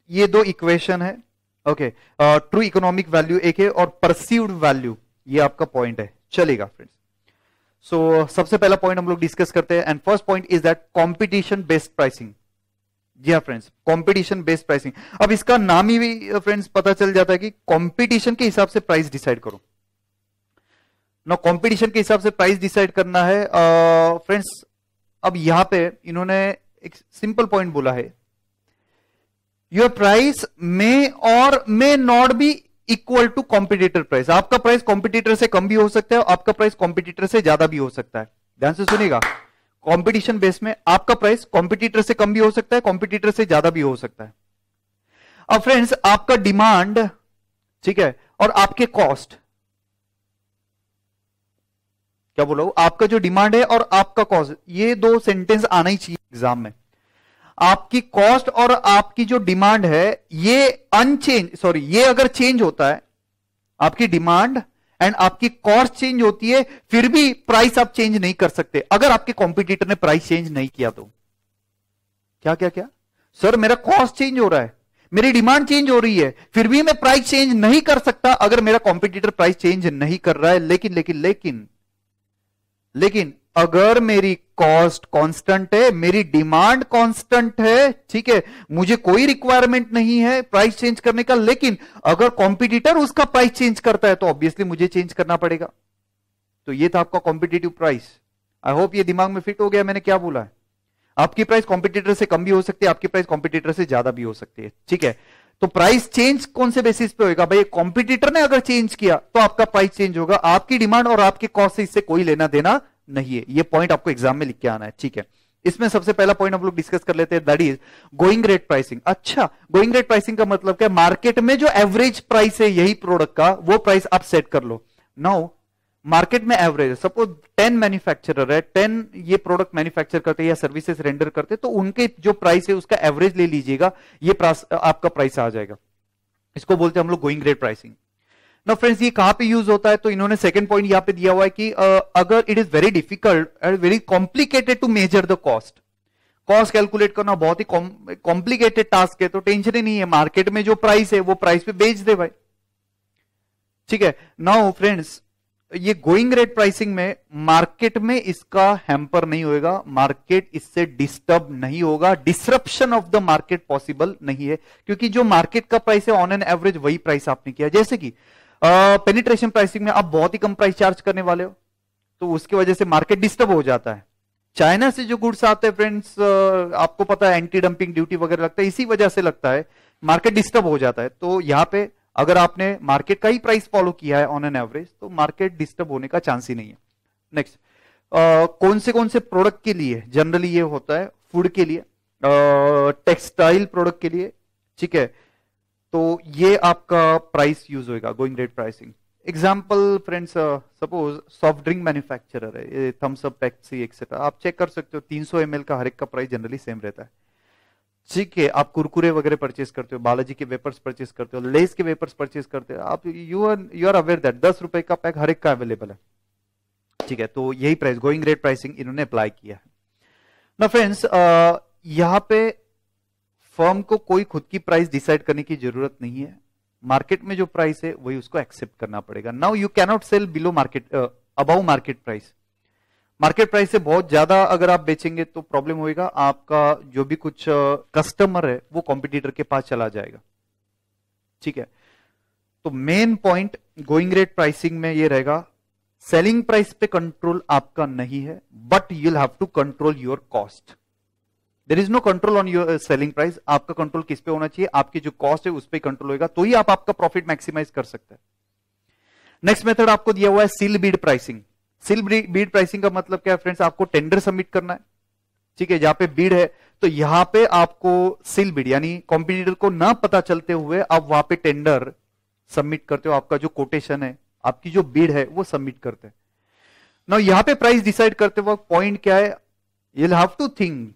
ये दो इक्वेशन है, ओके। ट्रू इकोनॉमिक वैल्यू एक है और परसीव्ड वैल्यू ये आपका पॉइंट है। चलेगा फ्रेंड्स, सो सबसे पहला पॉइंट हम लोग डिस्कस करते हैं, and first point is that competition based pricing. जी हाँ फ्रेंड्स, कॉम्पिटिशन बेस्ड प्राइसिंग। अब इसका नाम ही भी फ्रेंड्स पता चल जाता है कि कॉम्पिटिशन के हिसाब से प्राइस डिसाइड करो ना, कंपटीशन के हिसाब से प्राइस डिसाइड करना है फ्रेंड्स। अब यहां पे इन्होंने एक सिंपल पॉइंट बोला है, योर प्राइस मे और may not be equal to competitor price. आपका प्राइस कॉम्पिटिटर से कम भी हो सकता है और आपका प्राइस कॉम्पिटिटर से ज्यादा भी हो सकता है। ध्यान से सुनिएगा, कॉम्पिटिशन बेस में आपका प्राइस कॉम्पिटिटर से कम भी हो सकता है, कॉम्पिटिटर से ज्यादा भी हो सकता है। अब फ्रेंड्स आपका डिमांड, ठीक है, और आपके कॉस्ट, क्या बोला हूं, आपका जो डिमांड है और आपका कॉस्ट, ये दो सेंटेंस आना ही चाहिए एग्जाम में। आपकी कॉस्ट और आपकी जो डिमांड है ये ये अगर चेंज होता है, आपकी डिमांड एंड आपकी कॉस्ट चेंज होती है, फिर भी प्राइस आप चेंज नहीं कर सकते अगर आपके कॉम्पिटिटर ने प्राइस चेंज नहीं किया तो। क्या क्या क्या सर, मेरा कॉस्ट चेंज हो रहा है, मेरी डिमांड चेंज हो रही है, फिर भी मैं प्राइस चेंज नहीं कर सकता अगर मेरा कॉम्पिटिटर प्राइस चेंज नहीं कर रहा है। लेकिन लेकिन लेकिन लेकिन अगर मेरी कॉस्ट कांस्टेंट है, मेरी डिमांड कांस्टेंट है, ठीक है, मुझे कोई रिक्वायरमेंट नहीं है प्राइस चेंज करने का, लेकिन अगर कॉम्पिटिटर उसका प्राइस चेंज करता है तो ऑब्वियसली मुझे चेंज करना पड़ेगा। तो ये था आपका कॉम्पिटिटिव प्राइस। आई होप ये दिमाग में फिट हो गया मैंने क्या बोला है। आपकी प्राइस कॉम्पिटिटर से कम भी हो सकती है, आपकी प्राइस कॉम्पिटिटर से ज्यादा भी हो सकती है, ठीक है। तो प्राइस चेंज कौन से बेसिस पे होगा भाई, कॉम्पिटिटर ने अगर चेंज किया तो आपका प्राइस चेंज होगा, आपकी डिमांड और आपके कॉस्ट से इससे कोई लेना देना नहीं है। ये पॉइंट आपको एग्जाम में लिख के आना है, ठीक है। इसमें सबसे पहला पॉइंट हम लोग डिस्कस कर लेते हैं, that is going rate pricing. अच्छा, गोइंग रेट प्राइसिंग का मतलब क्या, मार्केट में जो एवरेज प्राइस है यही प्रोडक्ट का, वो प्राइस आप सेट कर लो। नाउ मार्केट में एवरेज, सपोज 10 मैन्युफैक्चरर है, 10 ये प्रोडक्ट मैन्युफैक्चर करते हैं या सर्विसेज रेंडर करते हैं, तो उनके जो प्राइस है उसका एवरेज ले लीजिएगा, ये आपका प्राइस आ जाएगा। इसको बोलते हैं हम लोग गोइंग रेट प्राइसिंग। ना फ्रेंड्स, ये कहां पे यूज होता है, तो इन्होंने सेकंड पॉइंट यहां पे दिया हुआ है कि अगर it is very difficult and very complicated to measure the cost, cost calculate करना बहुत ही कॉम्प्लिकेटेड टास्क है, तो टेंशन ही नहीं है, मार्केट में जो प्राइस है वो प्राइस पे बेच दे भाई, ठीक है। नाउ फ्रेंड्स, ये गोइंग रेट प्राइसिंग में मार्केट में इसका हैम्पर नहीं होगा, मार्केट इससे डिस्टर्ब नहीं होगा, disruption of the market possible नहीं है, क्योंकि जो मार्केट का प्राइस है ऑन एन एवरेज वही प्राइस आपने किया। जैसे कि पेनिट्रेशन प्राइसिंग में आप बहुत ही कम प्राइस चार्ज करने वाले हो, तो उसकी वजह से मार्केट डिस्टर्ब हो जाता है। चाइना से जो गुड्स आते हैं फ्रेंड्स, आपको पता है एंटी डंपिंग ड्यूटी वगैरह लगता है, इसी वजह से लगता है, मार्केट डिस्टर्ब हो जाता है। तो यहां पे अगर आपने मार्केट का ही प्राइस फॉलो किया है ऑन एन एवरेज, तो मार्केट डिस्टर्ब होने का चांस ही नहीं है। नेक्स्ट, कौन से प्रोडक्ट के लिए जनरली ये होता है, फूड के लिए, टेक्सटाइल प्रोडक्ट के लिए, ठीक है, तो ये आपका प्राइस यूज होगा going rate pricing. Example friends, suppose soft drink manufacturer है, थम्स अप, पेप्सी एक्सेट्रा, आप चेक कर सकते हो 300 ml का हर एक का प्राइस जनरली सेम रहता है, ठीक है। आप कुरकुरे वगैरह परचेस करते हो, बालाजी के वेपर्स परचेस करते हो, लेस के वेपर्स परचेस करते हो, आप यू आर अवेयर दैट 10 रुपए का पैक हर एक का अवेलेबल है, ठीक है। तो यही प्राइस गोइंग रेट प्राइसिंग इन्होंने अप्लाई किया है ना फ्रेंड्स। यहां पे फर्म को कोई खुद की प्राइस डिसाइड करने की जरूरत नहीं है, मार्केट में जो प्राइस है वही उसको एक्सेप्ट करना पड़ेगा। Now you cannot sell below market, above market price. Market price से बहुत ज्यादा अगर आप बेचेंगे तो प्रॉब्लम होएगा, आपका जो भी कुछ कस्टमर है वो कॉम्पिटिटर के पास चला जाएगा, ठीक है। तो main point going rate pricing में ये रहेगा, सेलिंग प्राइस पे कंट्रोल आपका नहीं है, but you will have to control your cost. There is no control on your selling price. आपका कंट्रोल किस पे होना चाहिए, आपकी जो कॉस्ट है उस पर कंट्रोल होगा, तो ही आप आपका प्रॉफिट मैक्सिमाइज कर सकते हैं। नेक्स्ट मेथड आपको दिया हुआ है seal bid pricing. Seal bid pricing का मतलब क्या है फ्रेंड्स, आपको टेंडर सबमिट करना है, ठीक है, जहां पे बीड है, तो यहां पे आपको सील बीड यानी कॉम्पिटिटर को ना पता चलते हुए आप वहां पे टेंडर सबमिट करते हो, आपका जो कोटेशन है, आपकी जो बीड है वो सबमिट करते हैं। ना यहां पे प्राइस डिसाइड करते वक्त पॉइंट क्या है, you have to think,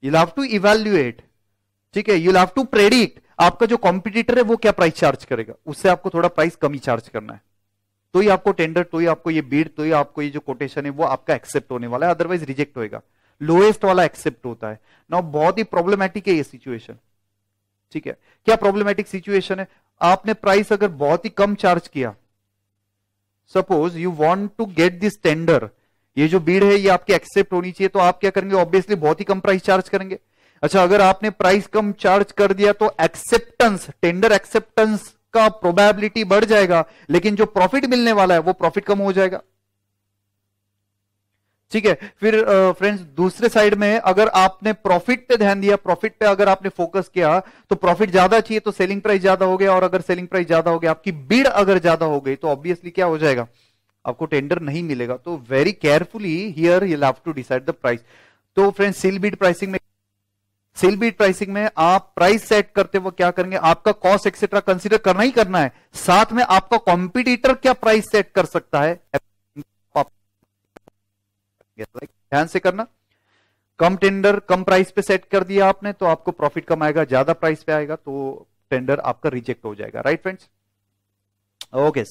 you have to evaluate, ठीक है, यू हैव टू प्रेडिक्ट आपका जो कॉम्पिटिटर है वो क्या प्राइस चार्ज करेगा, उससे आपको थोड़ा प्राइस कम ही चार्ज करना है, तो ही आपको टेंडर, तो ही आपको ये बीड, तो ही आपको ये जो कोटेशन है वो आपका एक्सेप्ट होने वाला है, अदरवाइज रिजेक्ट होएगा। लोएस्ट वाला एक्सेप्ट होता है ना, बहुत ही प्रॉब्लमैटिक है ये सिचुएशन, ठीक है। क्या प्रॉब्लमैटिक सिचुएशन है, आपने प्राइस अगर बहुत ही कम चार्ज किया, suppose you want to get this tender, ये जो बीड है ये आपकी एक्सेप्ट होनी चाहिए, तो आप क्या करेंगे, ऑब्वियसली बहुत ही कम प्राइस चार्ज करेंगे। अच्छा, अगर आपने प्राइस कम चार्ज कर दिया तो एक्सेप्टेंस, टेंडर एक्सेप्टेंस का प्रोबेबिलिटी बढ़ जाएगा, लेकिन जो प्रॉफिट मिलने वाला है वो प्रॉफिट कम हो जाएगा, ठीक है। फिर फ्रेंड्स दूसरे साइड में अगर आपने प्रॉफिट पे ध्यान दिया, प्रॉफिट पे अगर आपने फोकस किया, तो प्रॉफिट ज्यादा चाहिए तो सेलिंग प्राइस ज्यादा हो गया, और अगर सेलिंग प्राइस ज्यादा हो गया, आपकी बीड अगर ज्यादा हो गई, तो ऑब्वियसली क्या हो जाएगा, आपको टेंडर नहीं मिलेगा। तो very carefully here you have to decide the price. तो फ्रेंड्स सील बीड प्राइसिंग में, सेल बीड प्राइसिंग में आप प्राइस सेट करते वो क्या करेंगे, आपका कॉस्ट एक्सेट्रा कंसीडर करना ही करना है, साथ में आपका कॉम्पिटिटर क्या प्राइस सेट कर सकता है ध्यान से करना। कम टेंडर कम प्राइस पे सेट कर दिया आपने तो आपको प्रॉफिट कम आएगा, ज्यादा प्राइस पे आएगा तो टेंडर आपका रिजेक्ट हो जाएगा। Right friends? ओके,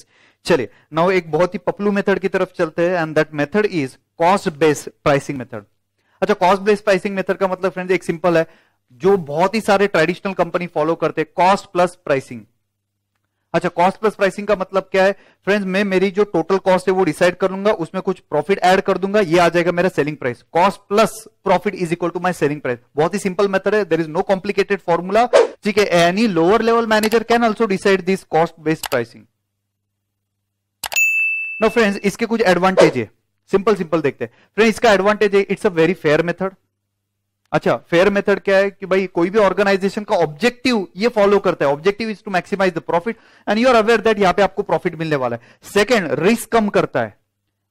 चलिए नाउ एक बहुत ही पपलू मेथड की तरफ चलते हैं and that method is cost based pricing method. अच्छा, कॉस्ट बेस्ड प्राइसिंग मेथड का मतलब फ्रेंड्स एक सिंपल है, जो बहुत ही सारे ट्रेडिशनल कंपनी फॉलो करते हैं, कॉस्ट प्लस प्राइसिंग। अच्छा, कॉस्ट प्लस प्राइसिंग का मतलब क्या है फ्रेंड्स, मैं मेरी जो टोटल कॉस्ट है वो डिसाइड कर लूंगा, उसमें कुछ प्रॉफिट ऐड कर दूंगा, ये आ जाएगा मेरा selling price. Cost plus profit is equal to my selling price. बहुत ही सिंपल मेथड है, there is no complicated formula. ठीक है, any lower level manager can also decide this cost based pricing. No friends, इसके कुछ advantage है, simple देखते हैं फ्रेंड्स। इसका एडवांटेज है, it's a very fair method. अच्छा, फेयर मेथड क्या है कि भाई कोई भी ऑर्गेनाइजेशन का ऑब्जेक्टिव ये फॉलो करता है, objective is to maximize the profit and you are aware that यहां पे आपको प्रॉफिट मिलने वाला है। सेकंड, रिस्क कम करता है।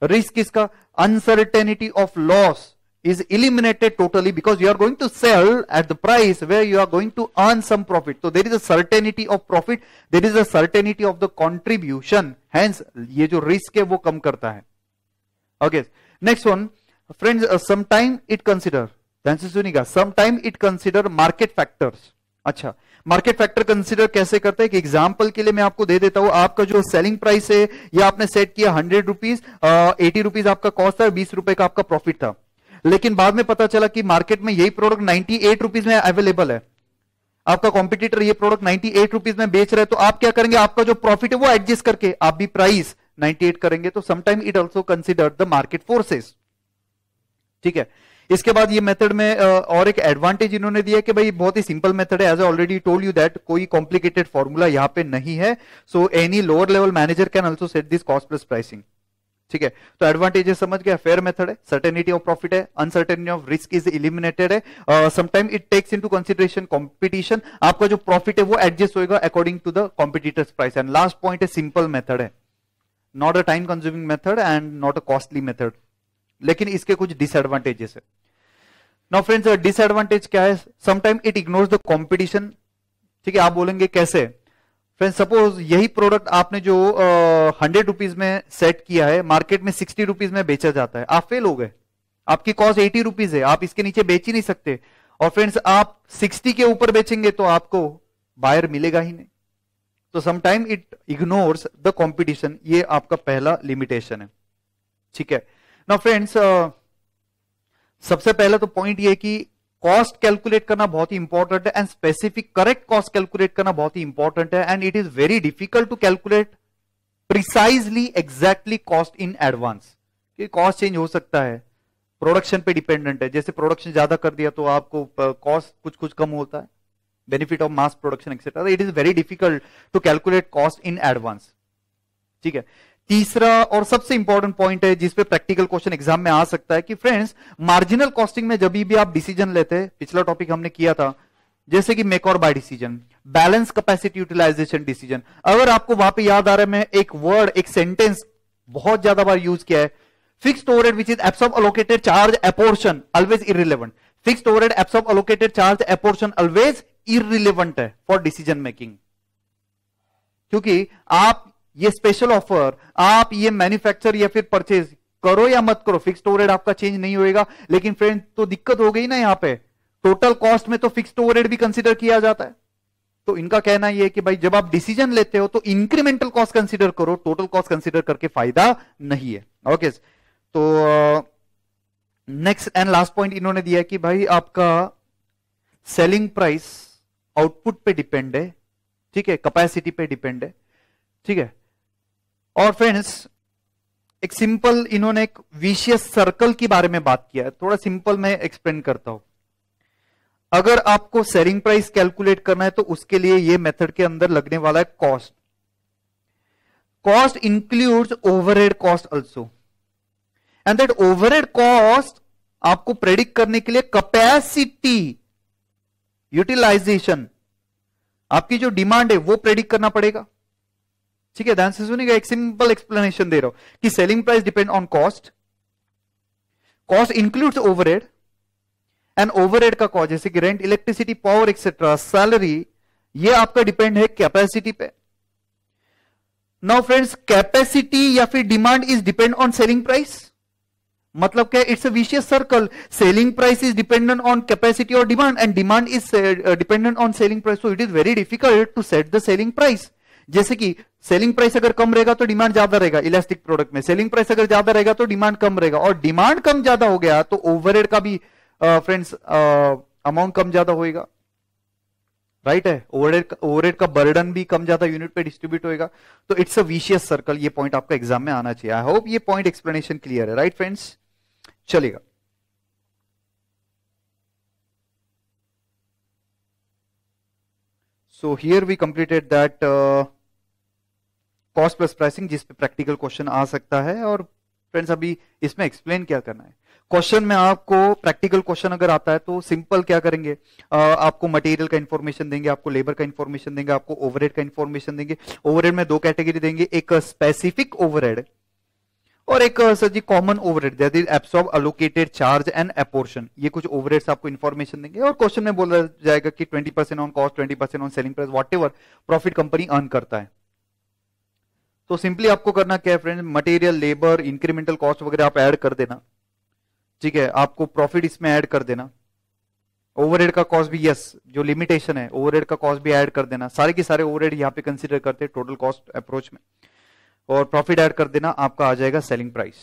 रिस्क किसका? Uncertainty of loss is eliminated totally because you are going to sell at the price where you are going to earn some profit. So there is a certainty of profit, there is a certainty of the contribution, hence ये जो risk है वो कम करता है। Okay, next one friends, sometime it consider, ध्यान से सुनिएगा, sometime it consider market factors। अच्छा, मार्केट फैक्टर कंसीडर कैसे करते हैं कि एग्जाम्पल के लिए मैं आपको दे देता हूं, आपका जो सेलिंग प्राइस है ये आपने सेट किया 100 रुपीज, 80 रुपीज आपका कॉस्ट था, 20 रुपए का आपका प्रॉफिट था। लेकिन बाद में पता चला कि मार्केट में यही प्रोडक्ट 98 रुपीज में अवेलेबल है, आपका कॉम्पिटिटर ये प्रोडक्ट 98 रुपीज में बेच रहे हैं, तो आप क्या करेंगे, आपका जो प्रॉफिट है वो एडजस्ट करके आप भी प्राइस 98 करेंगे। तो sometime it also consider the market forces. ठीक है, इसके बाद ये मेथड में और एक एडवांटेज इन्होंने दिया कि भाई बहुत ही सिंपल मेथड है, as I already told you that कोई कॉम्प्लिकेटेड फॉर्मूला यहां पे नहीं है। So any lower level manager can also set this cost plus pricing. ठीक है, तो एडवांटेजेस समझ गया, फेयर मेथड है, सर्टेनिटी ऑफ प्रॉफिट है, uncertainty of risk is eliminated है, sometime it takes into consideration competition, आपका जो प्रॉफिट है वो एडजस्ट होगा according to the competitors price. And last point है, सिंपल मेथड है, not a time consuming method and not a costly method. लेकिन इसके कुछ डिसएडवांटेजेस है। नाउ फ्रेंड्स, डिसएडवांटेज क्या है, sometime it ignores the competition. ठीक है, आप बोलेंगे कैसे? फ्रेंड्स, सपोज यही प्रोडक्ट आपने जो 100 रुपीज में सेट किया है, मार्केट में 60 रुपीज में बेचा जाता है, आप फेल हो गए, आपकी कॉस्ट 80 रुपीज है, आप इसके नीचे बेच ही नहीं सकते। और फ्रेंड्स, आप 60 के ऊपर बेचेंगे तो आपको बायर मिलेगा ही नहीं। तो sometime it ignores the competition, ये आपका पहला लिमिटेशन है। ठीक है, नाउ फ्रेंड्स, सबसे पहला तो पॉइंट ये कि कॉस्ट कैलकुलेट करना बहुत ही इंपॉर्टेंट है and specific correct cost calculate करना बहुत ही इंपॉर्टेंट है and it is very difficult to calculate precisely exactly cost in advance. कि कॉस्ट चेंज हो सकता है, प्रोडक्शन पे डिपेंडेंट है, जैसे प्रोडक्शन ज्यादा कर दिया तो आपको कॉस्ट कुछ कम होता है, benefit of mass production etcetera. It is very difficult to calculate cost in advance. ठीक है, तीसरा और सबसे इंपॉर्टेंट पॉइंट है जिसपे प्रैक्टिकल क्वेश्चन एग्जाम में आ सकता है कि फ्रेंड्स, मार्जिनल कॉस्टिंग में जब भी आप डिसीजन लेते हैं, पिछला टॉपिक हमने किया था जैसे कि मेक और buy decision, balance capacity utilization decision, अगर आपको वहां पे याद आ रहा है, मैं एक वर्ड एक सेंटेंस बहुत ज्यादा बार यूज किया है, fixed overhead which is absorb allocated charge apportion always irrelevant. Fixed overhead absorb allocated charge apportion always irrelevant है फॉर डिसीजन मेकिंग, क्योंकि आप ये स्पेशल ऑफर, आप ये मैन्युफैक्चर या फिर परचेज करो या मत करो, फिक्स्ड ओवरहेड आपका चेंज नहीं होएगा। लेकिन फ्रेंड, तो दिक्कत हो गई ना, यहां पे टोटल कॉस्ट में तो फिक्स्ड ओवरहेड भी कंसीडर किया जाता है। तो इनका कहना यह है कि भाई जब आप डिसीजन लेते हो तो इंक्रीमेंटल कॉस्ट कंसीडर करो, टोटल कॉस्ट कंसीडर करके फायदा नहीं है। ओके, तो नेक्स्ट एंड लास्ट पॉइंट इन्होंने दिया कि भाई आपका सेलिंग प्राइस आउटपुट पे डिपेंड है, ठीक है, कैपेसिटी पे डिपेंड है। ठीक है, और फ्रेंड्स, एक सिंपल इन्होंने एक विशियस सर्कल के बारे में बात किया है, थोड़ा सिंपल मैं एक्सप्लेन करता हूं। अगर आपको सेलिंग प्राइस कैलकुलेट करना है तो उसके लिए ये मेथड के अंदर लगने वाला है cost. Cost includes overhead cost also, and that overhead cost आपको प्रेडिक्ट करने के लिए कैपेसिटी यूटिलाइजेशन, आपकी जो डिमांड है वो प्रेडिक्ट करना पड़ेगा। ठीक है, ध्यान से सुनिएगा, एक सिंपल एक्सप्लेनेशन दे रहा हूं कि selling price depend on cost, cost includes overhead, and overhead का कॉस्ट जैसे कि rent, electricity, power etcetera, salary, ये आपका डिपेंड है कैपेसिटी पे। नाउ फ्रेंड्स, कैपेसिटी या फिर demand is depend on selling price, मतलब क्या, it's a vicious circle. Selling price is dependent on capacity और demand, and demand is dependent on selling price. So it is very difficult to set the selling price. जैसे कि selling price अगर कम रहेगा तो demand ज्यादा रहेगा elastic product में, selling price अगर ज्यादा रहेगा तो डिमांड कम रहेगा, और डिमांड कम ज्यादा हो गया तो ओवरहेड का भी फ्रेंड्स अमाउंट कम ज्यादा होएगा. राइट है, ओवरहेड का बर्डन भी कम ज्यादा यूनिट पे डिस्ट्रीब्यूट होएगा. तो इट्स अ विशियस सर्कल. ये पॉइंट आपका एग्जाम में आना चाहिए. आई होप ये पॉइंट एक्सप्लेनेशन क्लियर है. राइट फ्रेंड्स, चलेगा. So here we completed that cost plus pricing, जिस पे प्रैक्टिकल क्वेश्चन आ सकता है. और फ्रेंड्स अभी इसमें एक्सप्लेन क्या करना है. क्वेश्चन में आपको प्रैक्टिकल क्वेश्चन अगर आता है तो सिंपल क्या करेंगे, आपको मटेरियल का इंफॉर्मेशन देंगे, आपको लेबर का इंफॉर्मेशन देंगे, आपको ओवरहेड का इंफॉर्मेशन देंगे. ओवरहेड में दो कैटेगरी देंगे, एक स्पेसिफिक ओवरहेड और एक सर जी common overhead, that is absorb allocated charge and apportion. ये कुछ ओवरहेड्स आपको इंफॉर्मेशन देंगे और क्वेश्चन में बोला जाएगा कि 20% on cost, 20% on selling price, whatever profit company earn करता है. तो सिंपली आपको करना क्या है friends, material, labour, incremental cost वगैरह आप ऐड कर देना. ठीक है, आपको प्रॉफिट इसमें ऐड कर देना. ओवरहेड का कॉस्ट भी, यस जो लिमिटेशन है ओवरहेड का कॉस्ट भी ऐड कर देना. सारे के सारे ओवरहेड यहां पे कंसीडर करते हैं टोटल कॉस्ट अप्रोच में, और प्रॉफिट ऐड कर देना. आपका आ जाएगा सेलिंग प्राइस.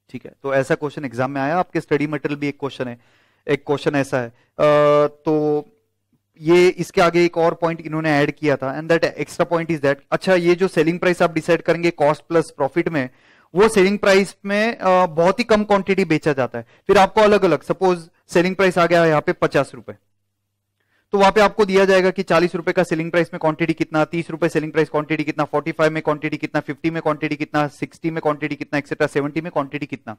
ठीक है, तो ऐसा क्वेश्चन एग्जाम में आया. आपके स्टडी मटेरियल भी एक क्वेश्चन है, एक क्वेश्चन ऐसा है. तो ये इसके आगे एक और पॉइंट इन्होंने ऐड किया था, and that extra point is that, अच्छा ये जो सेलिंग प्राइस आप डिसाइड करेंगे कॉस्ट प्लस प्रॉफिट में, वो सेलिंग प्राइस में बहुत ही कम क्वांटिटी बेचा जाता है. फिर आपको अलग अलग, सपोज सेलिंग प्राइस आ गया यहाँ पे 50 रुपए, तो वहां पे आपको दिया जाएगा कि 40 रुपए का सेलिंग प्राइस में क्वांटिटी कितना, 30 रुपए सेलिंग प्राइस क्वांटिटी कितना, 45 में क्वांटिटी कितना, 50 में क्वांटिटी कितना, 60 में क्वांटिटी कितना, एक्सेट्रा 70 में क्वांटिटी कितना.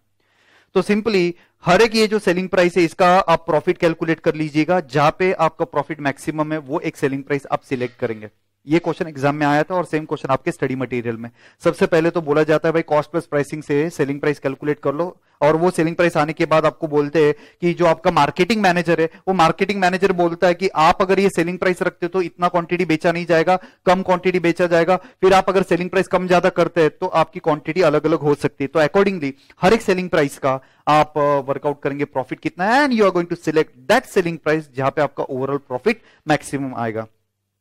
तो सिंपली हर एक ये जो सेलिंग प्राइस है इसका आप प्रॉफिट कैलकुलेट कर लीजिएगा. जहां पे आपका प्रॉफिट मैक्सिमम है वो एक सेलिंग प्राइस आप सिलेक्ट करेंगे. ये क्वेश्चन एग्जाम में आया था और सेम क्वेश्चन आपके स्टडी मटेरियल में. सबसे पहले तो बोला जाता है भाई कॉस्ट प्लस प्राइसिंग से सेलिंग प्राइस कैलकुलेट कर लो, और वो सेलिंग प्राइस आने के बाद आपको बोलते हैं कि जो आपका मार्केटिंग मैनेजर है, वो मार्केटिंग मैनेजर बोलता है कि आप अगर ये सेलिंग प्राइस रखते हो तो इतना क्वांटिटी बेचा नहीं जाएगा, कम क्वांटिटी बेचा जाएगा. फिर आप अगर सेलिंग प्राइस कम ज्यादा करते हैं तो आपकी क्वांटिटी अलग अलग हो सकती है. तो अकॉर्डिंगली हर एक सेलिंग प्राइस का आप वर्कआउट करेंगे प्रॉफिट कितना है, and you are going to select that selling price जहां पे आपका ओवरऑल प्रॉफिट मैक्सिमम आएगा.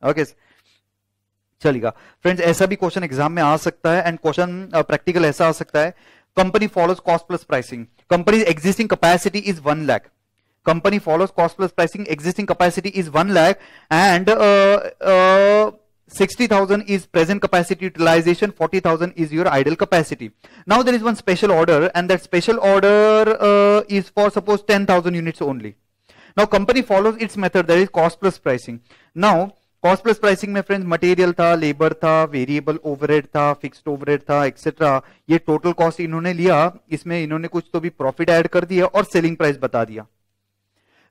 ओके चलेगा फ्रेंड्स, ऐसा भी क्वेश्चन एग्जाम में आ सकता है. एंड क्वेश्चन प्रैक्टिकल ऐसा आ सकता है, company follows cost plus pricing, company existing capacity is 1 lakh. Company follows cost plus pricing, existing capacity is 1 lakh and 60,000 is present capacity utilization, 40,000 is your idle capacity. Now there is one special order, and that special order is for suppose 10,000 units only. Now company follows its method, that is cost plus pricing. Now cost plus pricing में friends material था, labour था, variable overhead था, fixed overhead था, etcetera. ये total cost इन्होंने लिया, इसमें इन्होंने कुछ तो भी प्रॉफिट ऐड कर दिया और सेलिंग प्राइस बता दिया.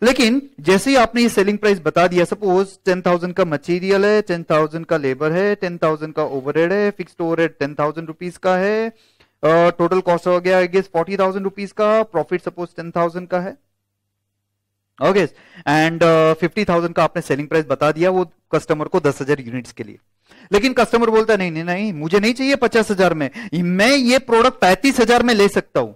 लेकिन जैसे ही आपने ये सेलिंग प्राइस बता दिया, सपोज 10,000 का मटेरियल है, 10,000 का लेबर है, 10,000 का ओवरहेड है, फिक्स्ड ओवरहेड 10,000 रुपीज का है, टोटल कॉस्ट हो गया आई गेस 40,000 रुपीज का, प्रॉफिट सपोज 10,000 का है. ओके, एंड 50,000 का आपने सेलिंग प्राइस बता दिया वो कस्टमर को 10,000 यूनिट्स के लिए. लेकिन कस्टमर बोलता है नहीं नहीं नहीं, मुझे नहीं चाहिए 50,000 में, मैं ये प्रोडक्ट 35,000 में ले सकता हूं.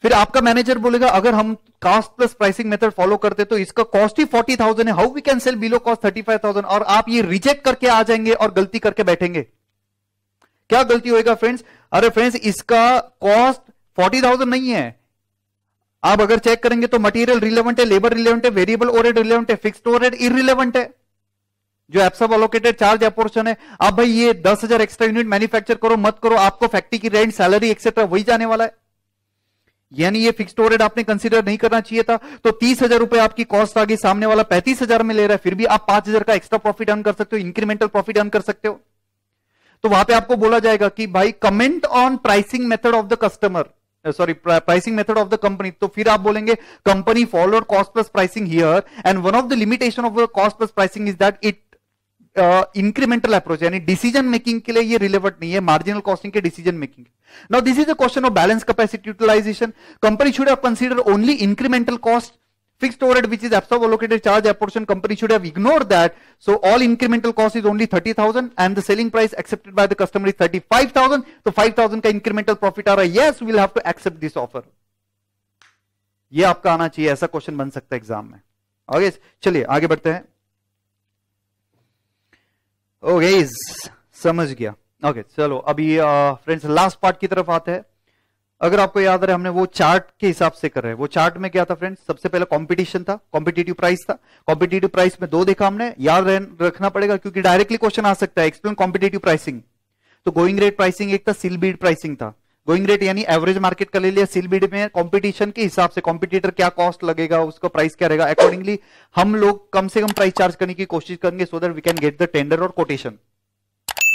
फिर आपका मैनेजर बोलेगा अगर हम cost plus pricing method follow करते तो इसका कॉस्ट ही 40,000 है, how we can sell below cost 35,000. और आप ये रिजेक्ट करके आ जाएंगे और गलती करके बैठेंगे. क्या गलती होएगा फ्रेंड्स, अरे फ्रेंड्स इसका कॉस्ट 40,000 नहीं है. आप अगर चेक करेंगे तो मटेरियल रिलेवेंट है, लेबर रिलेवेंट है, वेरिएबल ओवरहेड रिलेवेंट है, फिक्स्ड ओवरहेड इररिलेवेंट है. जो एब्सॉर्ब अलोकेटेड चार्ज अपोर्शन है, आप भाई ये 10,000 एक्स्ट्रा यूनिट मैन्युफैक्चर करो मत करो, आपको फैक्ट्री की रेंट, सैलरी एक्सेट्रा वही जाने वाला है. यानी ये फिक्स्ड ओवरहेड आपने कंसीडर नहीं करना चाहिए था. तो 30,000 रुपए आपकी कॉस्ट आ गई, सामने वाला 35,000 में ले रहा है, फिर भी आप 5,000 का एक्स्ट्रा प्रॉफिट अर्न कर सकते हो, इंक्रीमेंटल प्रॉफिट अर्न कर सकते हो. तो वहां पे आपको बोला जाएगा कि भाई comment on pricing method of the customer, sorry pricing method of the company. तो फिर आप बोलेंगे company followed cost plus pricing here, and one of the limitation of cost plus pricing is that it incremental approach, यानी decision making के लिए ये relevant नहीं है, मार्जिनल कॉस्टिंग के decision making. Now this is a question of balance capacity utilisation. Company should have consider only incremental cost Fixed overhead, which is absorbed allocated charge apportion, company should have ignored that. So all incremental cost is only 30,000 and the selling price accepted by the customer is 35,000. तो 5,000 का incremental profit आ रहा है. Yes, we'll have to accept this offer. ये आपका आना चाहिए, ऐसा question बन सकता है एग्जाम में. ओके, चलिए आगे बढ़ते हैं. ओके, समझ गया. ओके, चलो अभी फ्रेंड्स लास्ट पार्ट की तरफ आते हैं. अगर आपको याद रहे, हमने वो चार्ट के हिसाब से कर रहे हैं. वो चार्ट में क्या था फ्रेंड्स? सबसे पहले कंपटीशन था, कॉम्पिटिटिव प्राइस था. कॉम्पिटिटिव प्राइस में दो देखा हमने, याद रखना पड़ेगा क्योंकि डायरेक्टली क्वेश्चन आ सकता है. Explain competitive pricing. तो गोइंग रेट प्राइसिंग एक था, सील बीड प्राइसिंग था. गोइंग रेट यानी एवरेज मार्केट का ले लिया, सील बीड में कंपटीशन के हिसाब से कॉम्पिटिटर क्या कॉस्ट लगेगा, उसका प्राइस क्या रहेगा, अकॉर्डिंगली हम लोग कम से कम प्राइस चार्ज करने की कोशिश करेंगे so that we can get the tender और कोटेशन.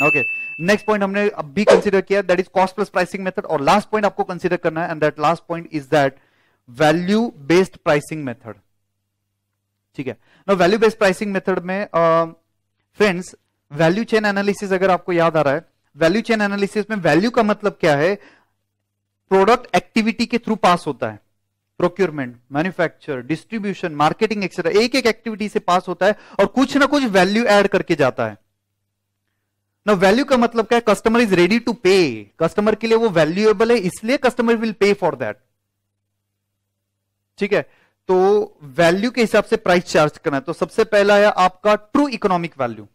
ओके, नेक्स्ट पॉइंट हमने अभी कंसीडर किया, that is cost plus pricing method. और लास्ट पॉइंट आपको कंसीडर करना है, and that last point is that value based pricing method. ठीक है ना? वैल्यू बेस्ड प्राइसिंग मेथड में फ्रेंड्स वैल्यू चेन एनालिसिस अगर आपको याद आ रहा है, वैल्यू चेन एनालिसिस में वैल्यू का मतलब क्या है? प्रोडक्ट एक्टिविटी के थ्रू पास होता है. Procurement, manufacture, distribution, marketing etcetera, एक एक एक्टिविटी से पास होता है और कुछ ना कुछ वैल्यू ऐड करके जाता है ना. वैल्यू का मतलब क्या है? कस्टमर इज रेडी टू पे. कस्टमर के लिए वो वैल्यूएबल है, इसलिए customer will pay for that. ठीक है, तो वैल्यू के हिसाब से प्राइस चार्ज करना है. तो सबसे पहला है आपका ट्रू इकोनॉमिक वैल्यू.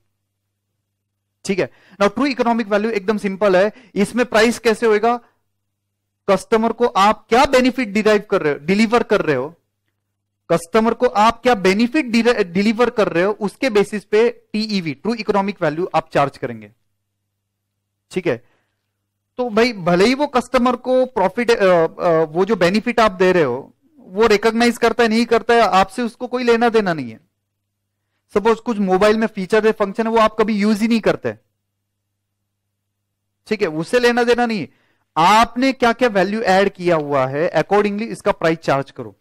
ठीक है ना? ट्रू इकोनॉमिक वैल्यू एकदम सिंपल है. इसमें प्राइस कैसे होएगा? कस्टमर को आप क्या बेनिफिट डिराइव कर रहे हो, डिलीवर कर रहे हो, कस्टमर को आप क्या बेनिफिट डिलीवर कर रहे हो, उसके बेसिस पे टीईवी, ट्रू इकोनॉमिक वैल्यू आप चार्ज करेंगे. ठीक है, तो भाई भले ही वो कस्टमर को प्रॉफिट, वो जो बेनिफिट आप दे रहे हो वो रिकॉग्नाइज करता है नहीं करता है, आपसे उसको कोई लेना देना नहीं है. सपोज कुछ मोबाइल में फीचर है, फंक्शन है, वो आप कभी यूज ही नहीं करते. ठीक है, उससे लेना देना नहीं है. आपने क्या क्या वैल्यू ऐड किया हुआ है, अकॉर्डिंगली इसका प्राइस चार्ज करो.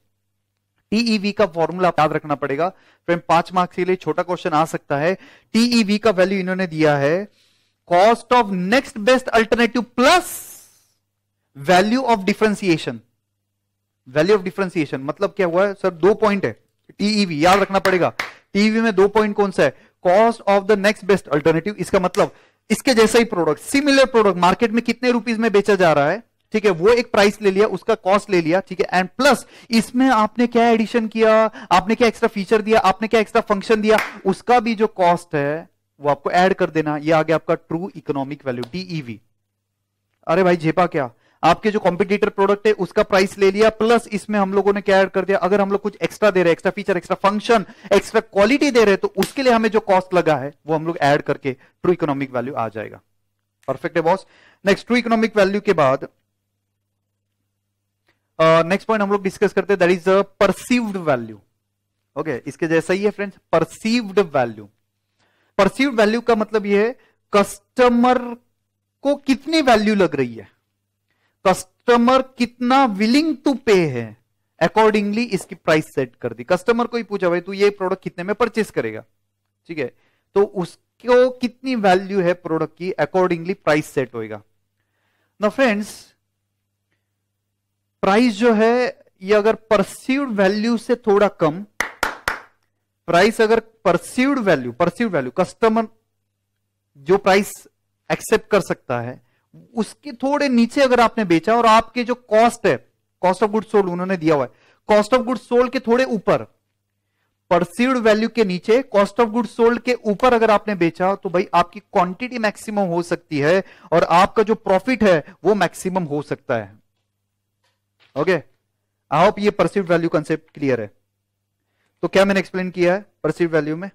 टीईवी का फॉर्मूला याद रखना पड़ेगा. फ्रेंड 5 मार्क्स के लिए छोटा क्वेश्चन आ सकता है. टीईवी का वैल्यू इन्होंने दिया है cost of next best alternative plus value of differentiation. Value of differentiation मतलब क्या हुआ है सर? 2 पॉइंट है टीईवी, याद रखना पड़ेगा. टीईवी में 2 पॉइंट कौन सा है? Cost of the next best alternative. इसका मतलब इसके जैसा ही प्रोडक्ट, सिमिलर प्रोडक्ट मार्केट में कितने रुपीस में बेचा जा रहा है. ठीक है, वो एक प्राइस ले लिया, उसका कॉस्ट ले लिया. ठीक है, एंड प्लस इसमें आपने क्या एडिशन किया, आपने क्या एक्स्ट्रा फीचर दिया, आपने क्या एक्स्ट्रा फंक्शन दिया, उसका भी जो कॉस्ट है वो आपको ऐड कर देना. ये आ गया आपका ट्रू इकोनॉमिक वैल्यू, टीईवी. अरे भाई झेपा क्या? आपके जो कॉम्पिटिटर प्रोडक्ट है उसका प्राइस ले लिया, प्लस इसमें हम लोगों ने क्या ऐड कर दिया. अगर हम लोग कुछ एक्स्ट्रा दे रहे हैं, extra feature, extra function, extra quality दे रहे हैं, तो उसके लिए हमें जो कॉस्ट लगा है वो हम लोग ऐड करके ट्रू इकोनॉमिक वैल्यू आ जाएगा. परफेक्ट है boss. Next, true economic value के बाद नेक्स्ट पॉइंट हम लोग डिस्कस करते हैं, that is perceived value. Okay, इसके जैसा ही है friends, perceived value. Perceived value का मतलब ये है कस्टमर को कितनी वैल्यू लग रही है, कस्टमर कितना विलिंग टू पे है, अकॉर्डिंगली इसकी प्राइस सेट कर दी. कस्टमर को ही पूछा भाई तू ये प्रोडक्ट कितने में परचेस करेगा. ठीक है, तो उसको कितनी वैल्यू है प्रोडक्ट की, अकॉर्डिंगली प्राइस सेट होएगा. ना फ्रेंड्स, प्राइस जो है ये अगर परसीव्ड वैल्यू से थोड़ा कम, प्राइस अगर परसीव्ड वैल्यू कस्टमर जो प्राइस एक्सेप्ट कर सकता है उसके थोड़े नीचे अगर आपने बेचा, और आपके जो कॉस्ट है, कॉस्ट ऑफ गुड्स सोल्ड उन्होंने दिया हुआ है, कॉस्ट ऑफ गुड्स सोल्ड के थोड़े ऊपर, परसीव्ड वैल्यू के नीचे, कॉस्ट ऑफ गुड्स सोल्ड के ऊपर अगर आपने बेचा, तो भाई आपकी क्वांटिटी मैक्सिमम हो सकती है और आपका जो प्रॉफिट है वो मैक्सिमम हो सकता है. ओके, आई होप ये परसीव्ड वैल्यू कंसेप्ट क्लियर है. तो क्या मैंने एक्सप्लेन किया है परसीव्ड वैल्यू में?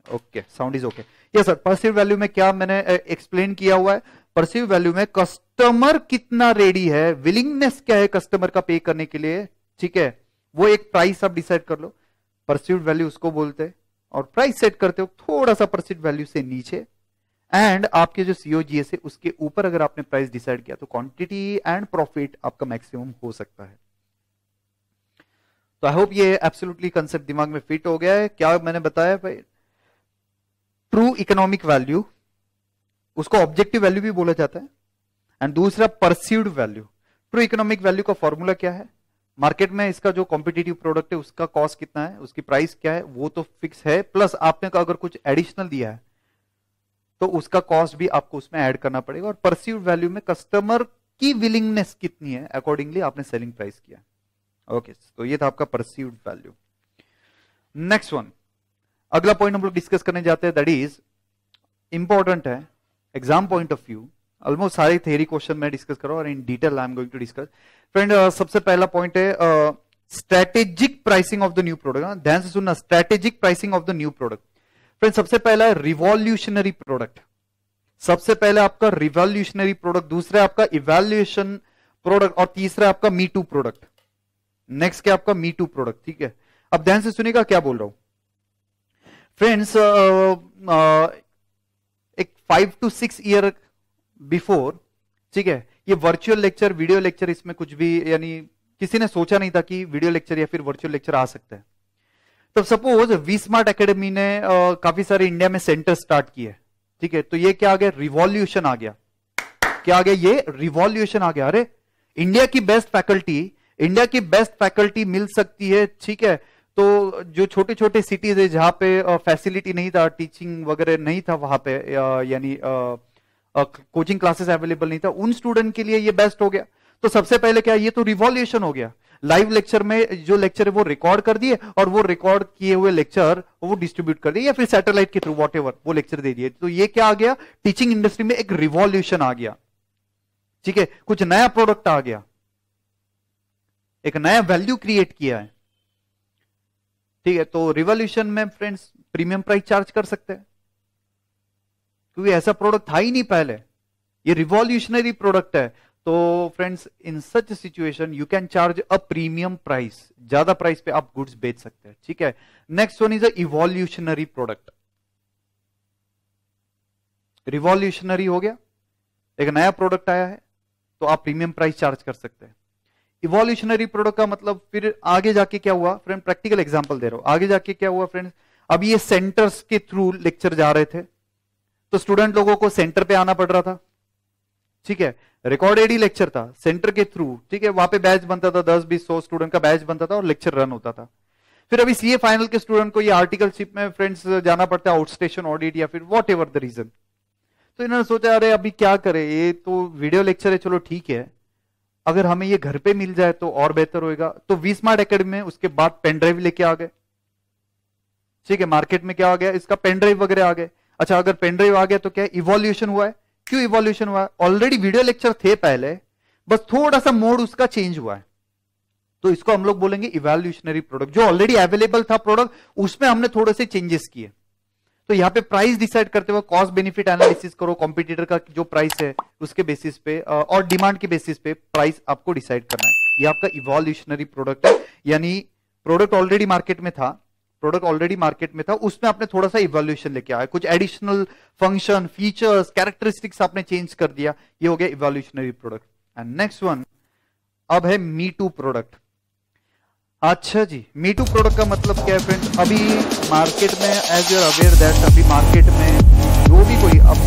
Okay, sound is okay. Yes sir, perceived value में क्या मैंने एक्सप्लेन किया हुआ है? परसीव्ड वैल्यू में कस्टमर कितना रेडी है, विलिंगनेस क्या है कस्टमर का पे करने के लिए. ठीक है, वो एक प्राइस आप डिसाइड कर लो, परसीव्ड वैल्यू उसको बोलते हैं. और प्राइस सेट करते हो थोड़ा सा परसीव्ड वैल्यू से नीचे, एंड आपके जो सीओजीएस है उसके ऊपर अगर आपने प्राइस डिसाइड किया, तो क्वांटिटी एंड प्रॉफिट आपका मैक्सिमम हो सकता है. तो आई होप ये एब्सोल्युटली कंसेप्ट दिमाग में फिट हो गया है. क्या मैंने बताया भाई? ट्रू इकोनॉमिक वैल्यू, उसको ऑब्जेक्टिव वैल्यू भी बोला जाता है, एंड दूसरा perceived value. True economic value का फॉर्मूला क्या है? मार्केट में इसका जो कॉम्पिटिटिव प्रोडक्ट है उसका कॉस्ट कितना है, उसकी प्राइस क्या है, वो तो फिक्स है, प्लस आपने अगर कुछ एडिशनल दिया है तो उसका कॉस्ट भी आपको उसमें ऐड करना पड़ेगा, और परसीव्ड वैल्यू में कस्टमर की विलिंगनेस कितनी है, अकॉर्डिंगली आपने सेलिंग प्राइस किया। ओके, तो ये था आपका परसीव्ड वैल्यू। नेक्स्ट वन, अगला पॉइंट हम लोग डिस्कस करने जाते हैं, दैट इज इंपॉर्टेंट है exam point of view. Almost सारे थ्योरी क्वेश्चन मैं डिस्कस करो और in detail I am going to discuss. Friend, सबसे पहला पॉइंट है strategic pricing of the new product. ध्यान से सुनना, strategic pricing of the new product. Friend, सबसे पहला है रिवॉल्यूशनरी प्रोडक्ट, सबसे पहले आपका रिवॉल्यूशनरी प्रोडक्ट, दूसरा आपका इवैल्यूएशन प्रोडक्ट, और तीसरा आपका मी टू प्रोडक्ट। नेक्स्ट क्या आपका मी टू प्रोडक्ट, ठीक है। अब ध्यान से सुनिएगा क्या बोल रहा हूं फ्रेंड्स। एक 5 to 6 ईयर बिफोर, ठीक है, ये वर्चुअल लेक्चर, वीडियो लेक्चर, इसमें कुछ भी यानी किसी ने सोचा नहीं था कि वीडियो लेक्चर या फिर वर्चुअल लेक्चर आ सकता है। तो सपोज वी स्मार्ट एकेडमी ने काफी सारे इंडिया में सेंटर स्टार्ट किए, ठीक है, तो ये क्या आ गया, रिवॉल्यूशन आ गया। क्या आ गया, ये रिवॉल्यूशन आ गया। अरे इंडिया की बेस्ट फैकल्टी, इंडिया की बेस्ट फैकल्टी मिल सकती है, ठीक है। तो जो छोटे छोटे सिटीज है जहां पे फैसिलिटी नहीं था, टीचिंग वगैरह नहीं था वहां पे, यानी कोचिंग क्लासेस अवेलेबल नहीं था, उन स्टूडेंट के लिए ये बेस्ट हो गया। तो सबसे पहले क्या, ये तो रिवॉल्यूशन हो गया। लाइव लेक्चर में जो लेक्चर है वो रिकॉर्ड कर दिए, और वो रिकॉर्ड किए हुए लेक्चर वो डिस्ट्रीब्यूट कर दिए, या फिर सैटेलाइट के थ्रू वॉटएवर वो लेक्चर दे दिए। तो ये क्या आ गया, टीचिंग इंडस्ट्री में एक रिवॉल्यूशन आ गया, ठीक है, कुछ नया प्रोडक्ट आ गया, एक नया वैल्यू क्रिएट किया है, ठीक है। तो रिवॉल्यूशन में फ्रेंड्स प्रीमियम प्राइस चार्ज कर सकते हैं, क्योंकि ऐसा प्रोडक्ट था ही नहीं पहले, ये रिवॉल्यूशनरी प्रोडक्ट है। तो friends, in such situation you can charge a premium price, ज्यादा प्राइस पे आप गुड्स बेच सकते हैं, ठीक है। Next one is a evolutionary product. Revolutionary हो गया, एक नया प्रोडक्ट आया है, तो आप प्रीमियम प्राइस चार्ज कर सकते हैं। इवोल्यूशनरी प्रोडक्ट का मतलब फिर आगे जाके क्या हुआ फ्रेंड, प्रैक्टिकल एग्जांपल दे रहा हूं, आगे जाके क्या हुआ फ्रेंड्स। अब ये सेंटर्स के थ्रू लेक्चर जा रहे थे, तो स्टूडेंट लोगों को सेंटर पे आना पड़ रहा था, ठीक है, रिकॉर्डेड ही लेक्चर था सेंटर के थ्रू, ठीक है। वहां पे बैच बनता था, 10 20 100 स्टूडेंट का बैच बनता था और लेक्चर रन होता था। फिर अभी सीए फाइनल के स्टूडेंट को ये आर्टिकलशिप में फ्रेंड्स जाना पड़ता है, आउट स्टेशन ऑडिट या फिर वॉट एवर द रीजन। तो इन्होंने सोचा अरे अभी क्या करे, ये तो वीडियो लेक्चर है, चलो ठीक है, अगर हमें ये घर पे मिल जाए तो और बेहतर होएगा। तो वी स्मार्ट एकेडमी में उसके बाद पेन ड्राइव लेके आ गए, ठीक है। मार्केट में क्या आ गया, इसका पेन ड्राइव वगैरह आ गए। अच्छा, अगर पेन ड्राइव आ गया तो क्या इवोल्यूशन हुआ है, क्यों इवोल्यूशन हुआ है, ऑलरेडी वीडियो लेक्चर थे पहले, बस थोड़ा सा मोड उसका चेंज हुआ है, तो इसको हम लोग बोलेंगे इवोल्यूशनरी प्रोडक्ट। जो ऑलरेडी अवेलेबल था प्रोडक्ट, उसमें हमने थोड़े से चेंजेस किए। तो यहां पे प्राइस डिसाइड करते हुए कॉस्ट बेनिफिट एनालिसिस करो, कॉम्पिटिटर का जो प्राइस है उसके बेसिस पे और डिमांड के बेसिस पे प्राइस आपको डिसाइड करना है। ये आपका इवोल्यूशनरी प्रोडक्ट है, यानी प्रोडक्ट ऑलरेडी मार्केट में था, उसमें आपने थोड़ा सा इवोल्यूशन लेके आया, कुछ एडिशनल फंक्शन, फीचर्स, कैरेक्टरिस्टिक्स आपने चेंज कर दिया, ये हो गया evolutionary product. And next one अब है मी टू प्रोडक्ट। अच्छा जी, मी टू प्रोडक्ट का मतलब क्या है फ्रेंड्स, अभी मार्केट में as you are aware that अभी मार्केट में जो भी कोई, अब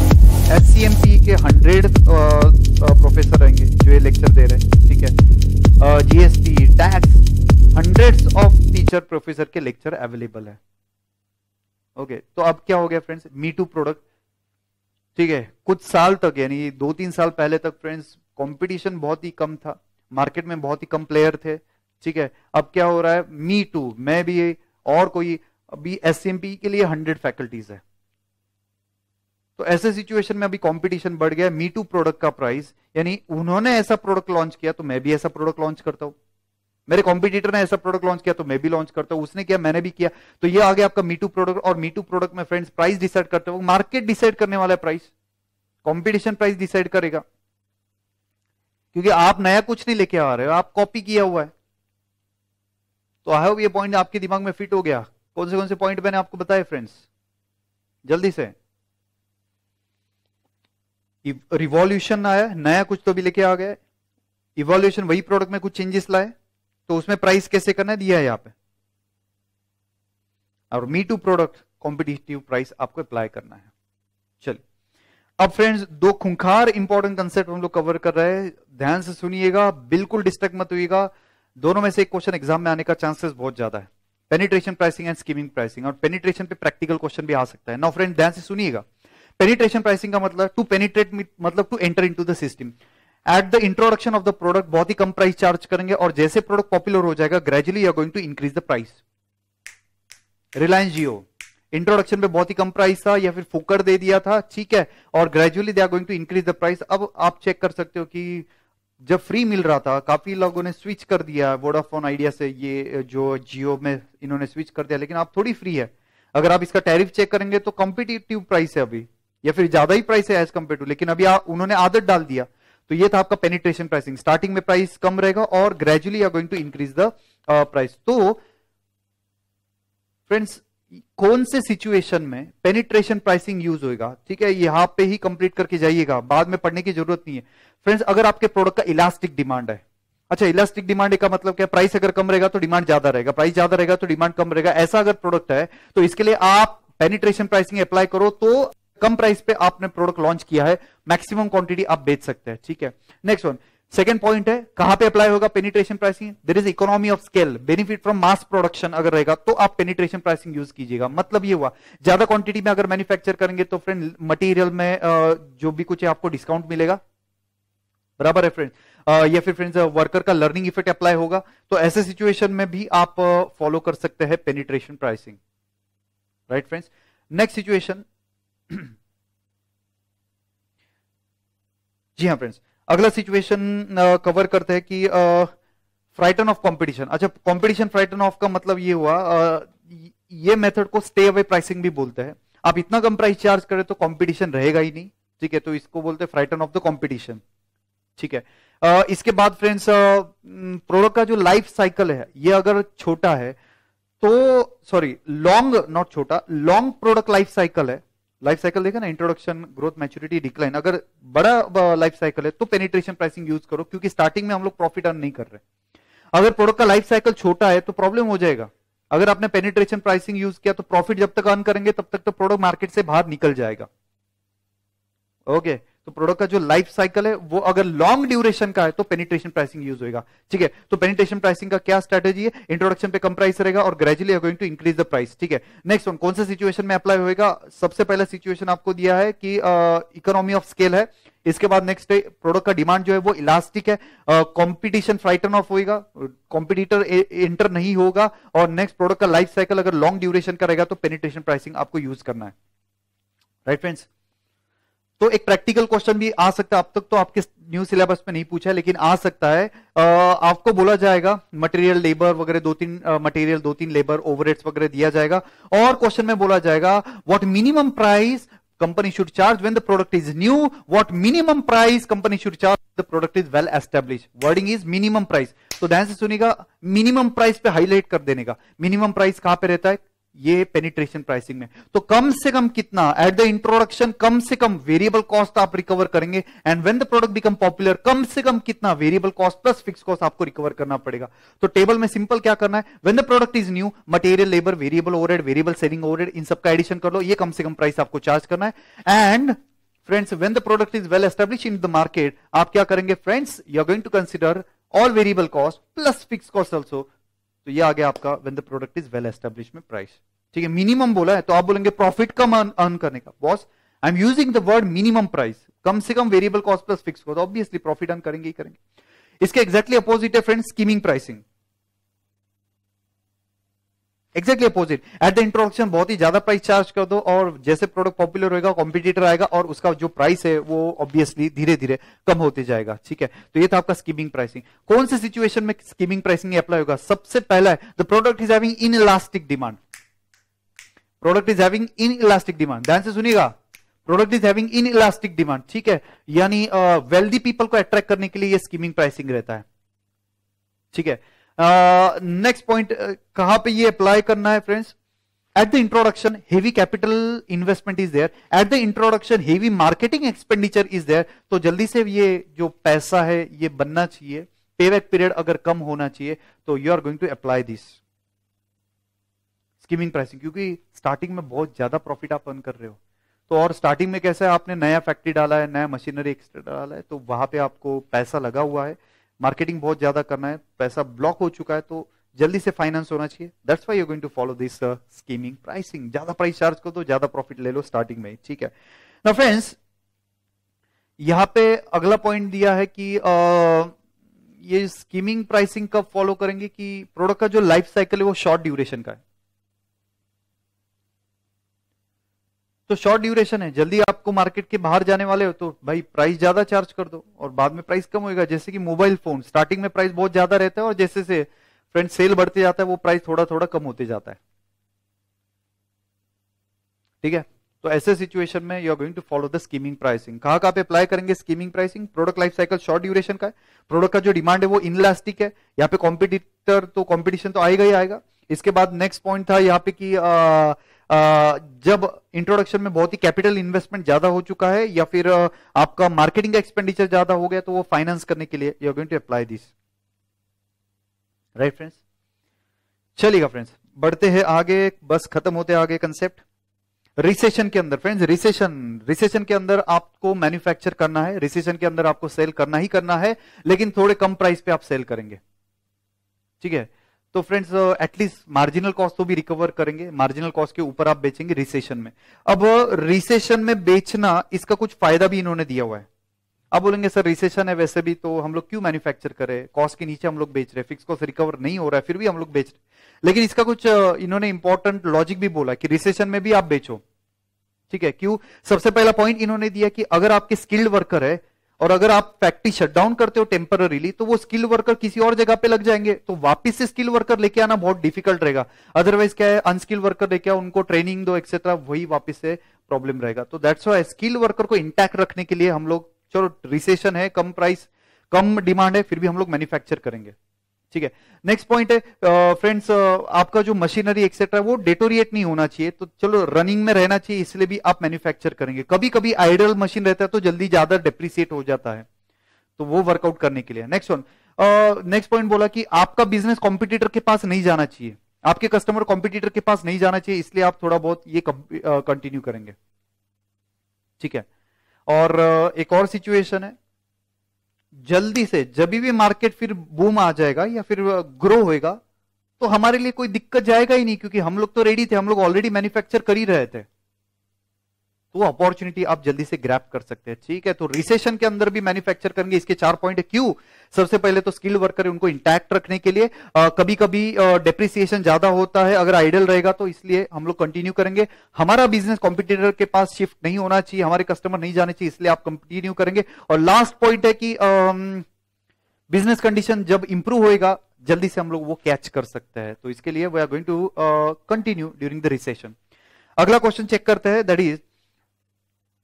एचसीएमपी के 100 प्रोफेसर रहेंगे जो ये लेक्चर दे रहे हैं, ठीक है, GST, tax, hundreds of teacher professor के लेक्चर अवेलेबल है। ओके, तो अब क्या हो गया फ्रेंड्स, मी टू प्रोडक्ट, ठीक है। कुछ साल तक यानी 2-3 साल पहले तक फ्रेंड्स कंपटीशन बहुत ही कम था, मार्केट में बहुत ही कम प्लेयर थे, ठीक है। अब क्या हो रहा है, मी टू में भी और कोई, अभी एसएमपी के लिए 100 फैकल्टीज है, तो ऐसे सिचुएशन में अभी कंपटीशन बढ़ गया। मी टू प्रोडक्ट का प्राइस, यानी उन्होंने ऐसा प्रोडक्ट लॉन्च किया तो मैं भी ऐसा प्रोडक्ट लॉन्च करता हूं, मेरे कॉम्पिटिटर ने ऐसा प्रोडक्ट लॉन्च किया तो मैं भी लॉन्च करता हूं, उसने किया मैंने भी किया, तो ये आ गया आपका मी टू प्रोडक्ट। और मी टू प्रोडक्ट में फ्रेंड्स प्राइस डिसाइड करते हो, मार्केट डिसाइड करने वाला है प्राइस, कंपटीशन प्राइस डिसाइड करेगा, क्योंकि आप नया कुछ नहीं लेके आ रहे हो, आप कॉपी किया हुआ है। तो आई होप ये पॉइंट आपके दिमाग में फिट हो गया। कौन से पॉइंट मैंने आपको बताए फ्रेंड्स, जल्दी से। रिवॉल्यूशन आया, नया कुछ तो भी लेके आ गया, इवोल्यूशन वही प्रोडक्ट में कुछ चेंजेस लाए, तो उसमें प्राइस कैसे करना है दिया है यहां पे, और me too product competitive price आपको अप्लाई करना है। चलिए अब फ्रेंड्स 2 खूंखार इंपॉर्टेंट कंसेप्ट हम लोग कवर कर रहे हैं, ध्यान से सुनिएगा, बिल्कुल डिस्ट्रैक्ट मत होइएगा, दोनों में से एक क्वेश्चन एग्जाम में आने का चांसेस बहुत ज्यादा है, penetration pricing and skimming pricing, और पेनिट्रेशन पे प्रैक्टिकल क्वेश्चन भी आ सकता है। नाउ फ्रेंड ध्यान से सुनिएगा, पेनिट्रेशन प्राइसिंग का मतलब टू पेनिट्रेट मतलब to enter into the system. At the introduction of the product बहुत ही कम प्राइस चार्ज करेंगे, और जैसे प्रोडक्ट पॉपुलर हो जाएगा gradually you are going to increase the price. Reliance Jio introduction पे बहुत ही कम प्राइस था या फिर फुकर दे दिया था, ठीक है, और gradually they are going to increase the price. अब आप चेक कर सकते हो कि जब फ्री मिल रहा था काफी लोगों ने स्विच कर दिया वोडाफोन आइडिया से, ये जो जियो में इन्होंने स्विच कर दिया, लेकिन आप थोड़ी फ्री है। अगर आप इसका टैरिफ चेक करेंगे तो कॉम्पिटिटिव प्राइस है अभी, या फिर ज्यादा ही प्राइस है एज कंपेयर टू, लेकिन अभी उन्होंने आदत डाल दिया। तो ये था आपका पेनिट्रेशन प्राइसिंग, स्टार्टिंग में प्राइस कम रहेगा और gradually are going to increase the price. तो फ्रेंड्स कौन से सिचुएशन में पेनिट्रेशन प्राइसिंग यूज होगा, ठीक है, यहां पे ही कंप्लीट करके जाइएगा, बाद में पढ़ने की जरूरत नहीं है। फ्रेंड्स अगर आपके प्रोडक्ट का इलास्टिक डिमांड है, अच्छा इलास्टिक डिमांड का मतलब क्या, प्राइस अगर कम रहेगा तो डिमांड ज्यादा रहेगा, प्राइस ज्यादा रहेगा तो डिमांड कम रहेगा, ऐसा अगर प्रोडक्ट है तो इसके लिए आप पेनिट्रेशन प्राइसिंग अप्लाई करो, तो कम प्राइस पे आपने प्रोडक्ट लॉन्च किया है, मैक्सिमम क्वांटिटी आप बेच सकते हैं, ठीक है। नेक्स्ट वन, सेकंड पॉइंट है कहां पे अप्लाई होगा penetration pricing, there is economy of scale, benefit from mass production अगर रहेगा तो आप पेनिट्रेशन प्राइसिंग यूज कीजिएगा। मतलब ये हुआ ज्यादा क्वांटिटी में अगर मैन्युफैक्चर करेंगे तो फ्रेंड मटेरियल में जो भी कुछ है आपको डिस्काउंट मिलेगा, बराबर है फ्रेंड, या फिर फ्रेंड्स वर्कर का लर्निंग इफेक्ट अप्लाई होगा, तो ऐसे सिचुएशन में भी आप फॉलो कर सकते हैं penetration pricing, right friends. Next situation, जी हाँ फ्रेंड्स, अगला सिचुएशन कवर करते हैं कि फ्राइटन ऑफ कंपटीशन। अच्छा कंपटीशन फ्राइटन ऑफ का मतलब ये हुआ, ये मेथड को स्टे अवे प्राइसिंग भी बोलते हैं। आप इतना कम प्राइस चार्ज करें तो कंपटीशन रहेगा ही नहीं, ठीक है, तो इसको बोलते हैं फ्राइटन ऑफ द कंपटीशन, ठीक है। इसके बाद फ्रेंड्स प्रोडक्ट का जो लाइफ साइकिल है ये अगर छोटा है तो, सॉरी लॉन्ग नॉट छोटा, लॉन्ग प्रोडक्ट लाइफ साइकिल है, लाइफ साइकिल देखा ना, इंट्रोडक्शन ग्रोथ मैच्योरिटी डिक्लाइन, अगर बड़ा लाइफ साइकिल है तो पेनिट्रेशन प्राइसिंग यूज करो, क्योंकि स्टार्टिंग में हम लोग प्रॉफिट अर्न नहीं कर रहे। अगर प्रोडक्ट का लाइफ साइकिल छोटा है तो प्रॉब्लम हो जाएगा, अगर आपने पेनिट्रेशन प्राइसिंग यूज किया तो प्रॉफिट जब तक अर्न करेंगे तब तक तो प्रोडक्ट मार्केट से बाहर निकल जाएगा, ओके। तो प्रोडक्ट का जो लाइफ साइकिल है वो अगर लॉन्ग ड्यूरेशन का है तो पेनिट्रेशन प्राइसिंग यूज होगा, ठीक है। तो पेनिट्रेशन प्राइसिंग का क्या स्ट्रेटेजी है, इंट्रोडक्शन पे कम प्राइस रहेगा और gradually going to increase the price, ठीक है। नेक्स्ट वन, कौन सा सिचुएशन में अप्लाई होगा, सबसे पहला सिचुएशन आपको दिया है कि इकोनॉमी ऑफ स्केल है, इसके बाद नेक्स्ट प्रोडक्ट का डिमांड जो है वो इलास्टिक है, कंपटीशन फ्राइटन ऑफ होगा, कॉम्पिटिटर एंटर नहीं होगा, और नेक्स्ट प्रोडक्ट का लाइफ साइकिल अगर लॉन्ग ड्यूरेशन का रहेगा तो पेनिट्रेशन प्राइसिंग आपको यूज करना है, राइट फ्रेंड्स। तो एक प्रैक्टिकल क्वेश्चन भी आ सकता है, अब तक तो आपके न्यू सिलेबस में नहीं पूछा है लेकिन आ सकता है, आपको बोला जाएगा मटेरियल लेबर वगैरह दो तीन लेबर ओवरहेड्स वगैरह दिया जाएगा, और क्वेश्चन में बोला जाएगा what minimum price company should charge when the product is new, what minimum price company should charge the product is well establish, wording is minimum price. तो ध्यान से सुनिएगा, मिनिमम प्राइस पे हाईलाइट कर देने का, मिनिमम प्राइस कहां पे रहता है, ये पेनिट्रेशन प्राइसिंग में। तो कम से कम कितना एट द इंट्रोडक्शन, कम से कम वेरिएबल कॉस्ट आप रिकवर करेंगे, and when the product become popular कम से कम कितना variable cost plus fix cost आपको रिकवर करना पड़ेगा। तो टेबल में सिंपल क्या करना है, when the product is new, material labour variable overhead variable selling overhead इन सबका एडिशन कर लो, ये कम से कम प्राइस आपको चार्ज करना है। And friends when the product is well establish in the market, आप क्या करेंगे friends, you are going to consider all variable cost plus fix cost also. तो ये आ गया आपका when the product is well establish में प्राइस, ठीक है। मिनिमम बोला है तो आप बोलेंगे प्रॉफिट कम अर्न करने का, boss I am using the word minimum price, कम से कम variable cost plus fix cost, obviously profit earn करेंगे ही करेंगे। इसके एग्जैक्टली अपोजिट है friends skimming pricing, exactly opposite. At the introduction बहुत ही ज्यादा प्राइस चार्ज कर दो, और जैसे प्रोडक्ट पॉपुलर होगा कॉम्पिटिटर आएगा और उसका जो प्राइस है वो ऑब्वियसली धीरे धीरे कम होते जाएगा, ठीक है। तो ये था आपका स्कीमिंग प्राइसिंग। कौन से सिचुएशन में स्कीमिंग प्राइसिंग अप्लाई होगा, सबसे पहला है the product is having inelastic demand, product is having inelastic demand, ध्यान से सुनिएगा, product is having inelastic demand, ठीक है, यानी वेल्दी पीपल को अट्रैक्ट करने के लिए ये स्कीमिंग प्राइसिंग रहता है, ठीक है। नेक्स्ट पॉइंट कहां पे ये अप्लाई करना है friends, at the introduction heavy capital investment is there, at the introduction heavy marketing expenditure is there, तो जल्दी से ये जो पैसा है ये बनना चाहिए, पेबैक पीरियड अगर कम होना चाहिए, तो you are going to apply this skimming pricing, क्योंकि स्टार्टिंग में बहुत ज्यादा प्रॉफिट आप अर्न कर रहे हो। तो और स्टार्टिंग में कैसा है, आपने नया फैक्ट्री डाला है, नया मशीनरी एक्स्ट्रा डाला है, तो वहां पे आपको पैसा लगा हुआ है, मार्केटिंग बहुत ज्यादा करना है, पैसा ब्लॉक हो चुका है, तो जल्दी से फाइनेंस होना चाहिए। That's why you going to follow this skimming pricing. ज्यादा प्राइस चार्ज कर दो, ज्यादा प्रॉफिट ले लो स्टार्टिंग में, ठीक है। नाउ फ्रेंड्स, यहां पे अगला पॉइंट दिया है कि ये स्कीमिंग प्राइसिंग कब फॉलो करेंगे कि प्रोडक्ट का जो लाइफ साइकिल है वो शॉर्ट ड्यूरेशन का है। तो शॉर्ट ड्यूरेशन है, जल्दी आपको मार्केट के बाहर जाने वाले हो तो भाई प्राइस ज्यादा चार्ज कर दो और बाद में प्राइस कम होगा। जैसे कि मोबाइल फोन स्टार्टिंग में प्राइस बहुत ज्यादा रहता है और जैसे से फ्रेंड सेल बढ़ते जाता है वो प्राइस थोड़ा थोड़ा कम होते जाता है, ठीक है। तो ऐसे सिचुएशन में you are going to follow the skimming pricing. कहां पे अप्लाई करेंगे skimming pricing? Product life cycle short duration का है, प्रोडक्ट का जो डिमांड है वो इनलास्टिक है, यहाँ पे कॉम्पिटिटर तो कॉम्पिटिशन तो आएगा ही आएगा। इसके बाद नेक्स्ट पॉइंट था यहाँ पे कि जब इंट्रोडक्शन में बहुत ही कैपिटल इन्वेस्टमेंट ज्यादा हो चुका है या फिर आपका मार्केटिंग का एक्सपेंडिचर ज्यादा हो गया तो वो फाइनेंस करने के लिए you are going to apply this, right friends. चलिएगा फ्रेंड्स, बढ़ते हैं आगे, बस खत्म होते आगे कंसेप्ट। रिसेशन के अंदर फ्रेंड्स, रिसेशन के अंदर आपको मैन्युफैक्चर करना है, रिसेशन के अंदर आपको सेल करना ही करना है, लेकिन थोड़े कम प्राइस पे आप सेल करेंगे, ठीक है। तो फ्रेंड्स एटलीस्ट मार्जिनल कॉस्ट तो भी रिकवर करेंगे, मार्जिनल कॉस्ट के ऊपर आप बेचेंगे रिसेशन में। अब रिसेशन में बेचना, इसका कुछ फायदा भी इन्होंने दिया हुआ है। अब बोलेंगे सर रिसेशन है वैसे भी तो हम लोग क्यों मैन्युफैक्चर करें, कॉस्ट के नीचे हम लोग बेच रहे, फिक्स कॉस्ट रिकवर नहीं हो रहा है फिर भी हम लोग बेच रहे। लेकिन इसका कुछ इन्होंने इंपॉर्टेंट लॉजिक भी बोला कि रिसेशन में भी आप बेचो, ठीक है। क्यों? सबसे पहला पॉइंट इन्होंने दिया कि अगर आपके स्किल्ड वर्कर है और अगर आप फैक्ट्री शटडाउन करते हो टेम्पररीली तो वो स्किल वर्कर किसी और जगह पे लग जाएंगे, तो वापस से स्किल वर्कर लेके आना बहुत डिफिकल्ट रहेगा। अदरवाइज क्या है, अनस्किल वर्कर लेके आओ, उनको ट्रेनिंग दो एक्सेट्रा, वही वापस से प्रॉब्लम रहेगा। तो दैट्स व्हाई स्किल वर्कर को इंटैक्ट रखने के लिए हम लोग, चलो रिसेशन है, कम प्राइस कम डिमांड है, फिर भी हम लोग मैन्युफैक्चर करेंगे, ठीक है। नेक्स्ट पॉइंट है फ्रेंड्स, आपका जो मशीनरी एक्सेट्रा वो डेटोरिएट नहीं होना चाहिए, तो चलो रनिंग में रहना चाहिए, इसलिए भी आप मैन्युफैक्चर करेंगे। कभी कभी आइडल मशीन रहता है तो जल्दी ज्यादा डेप्रिसिएट हो जाता है, तो वो वर्कआउट करने के लिए। नेक्स्ट पॉइंट बोला कि आपका बिजनेस कॉम्पिटिटर के पास नहीं जाना चाहिए, आपके कस्टमर कॉम्पिटिटर के पास नहीं जाना चाहिए, इसलिए आप थोड़ा बहुत ये कंटिन्यू करेंगे, ठीक है। और एक और सिचुएशन है, जल्दी से जब भी मार्केट फिर बूम आ जाएगा या फिर ग्रो होएगा तो हमारे लिए कोई दिक्कत जाएगा ही नहीं, क्योंकि हम लोग तो रेडी थे, हम लोग ऑलरेडी मैन्युफैक्चर कर ही रहे थे, तो अपॉर्चुनिटी आप जल्दी से ग्रैब कर सकते हैं, ठीक है। तो रिसेशन के अंदर भी मैन्युफैक्चर करेंगे, इसके 4 पॉइंट है। क्यों? सबसे पहले तो स्किल वर्कर है, उनको इंटैक्ट रखने के लिए। कभी कभी डेप्रिसिएशन ज्यादा होता है अगर आइडल रहेगा, तो इसलिए हम लोग कंटिन्यू करेंगे। हमारा बिजनेस कॉम्पिटिटर के पास शिफ्ट नहीं होना चाहिए, हमारे कस्टमर नहीं जाने चाहिए, इसलिए आप कंटिन्यू करेंगे। और लास्ट पॉइंट है कि बिजनेस कंडीशन जब इंप्रूव होएगा जल्दी से हम लोग वो कैच कर सकते हैं, तो इसके लिए we are going to continue during the recession. अगला क्वेश्चन चेक करते हैं, दैट इज,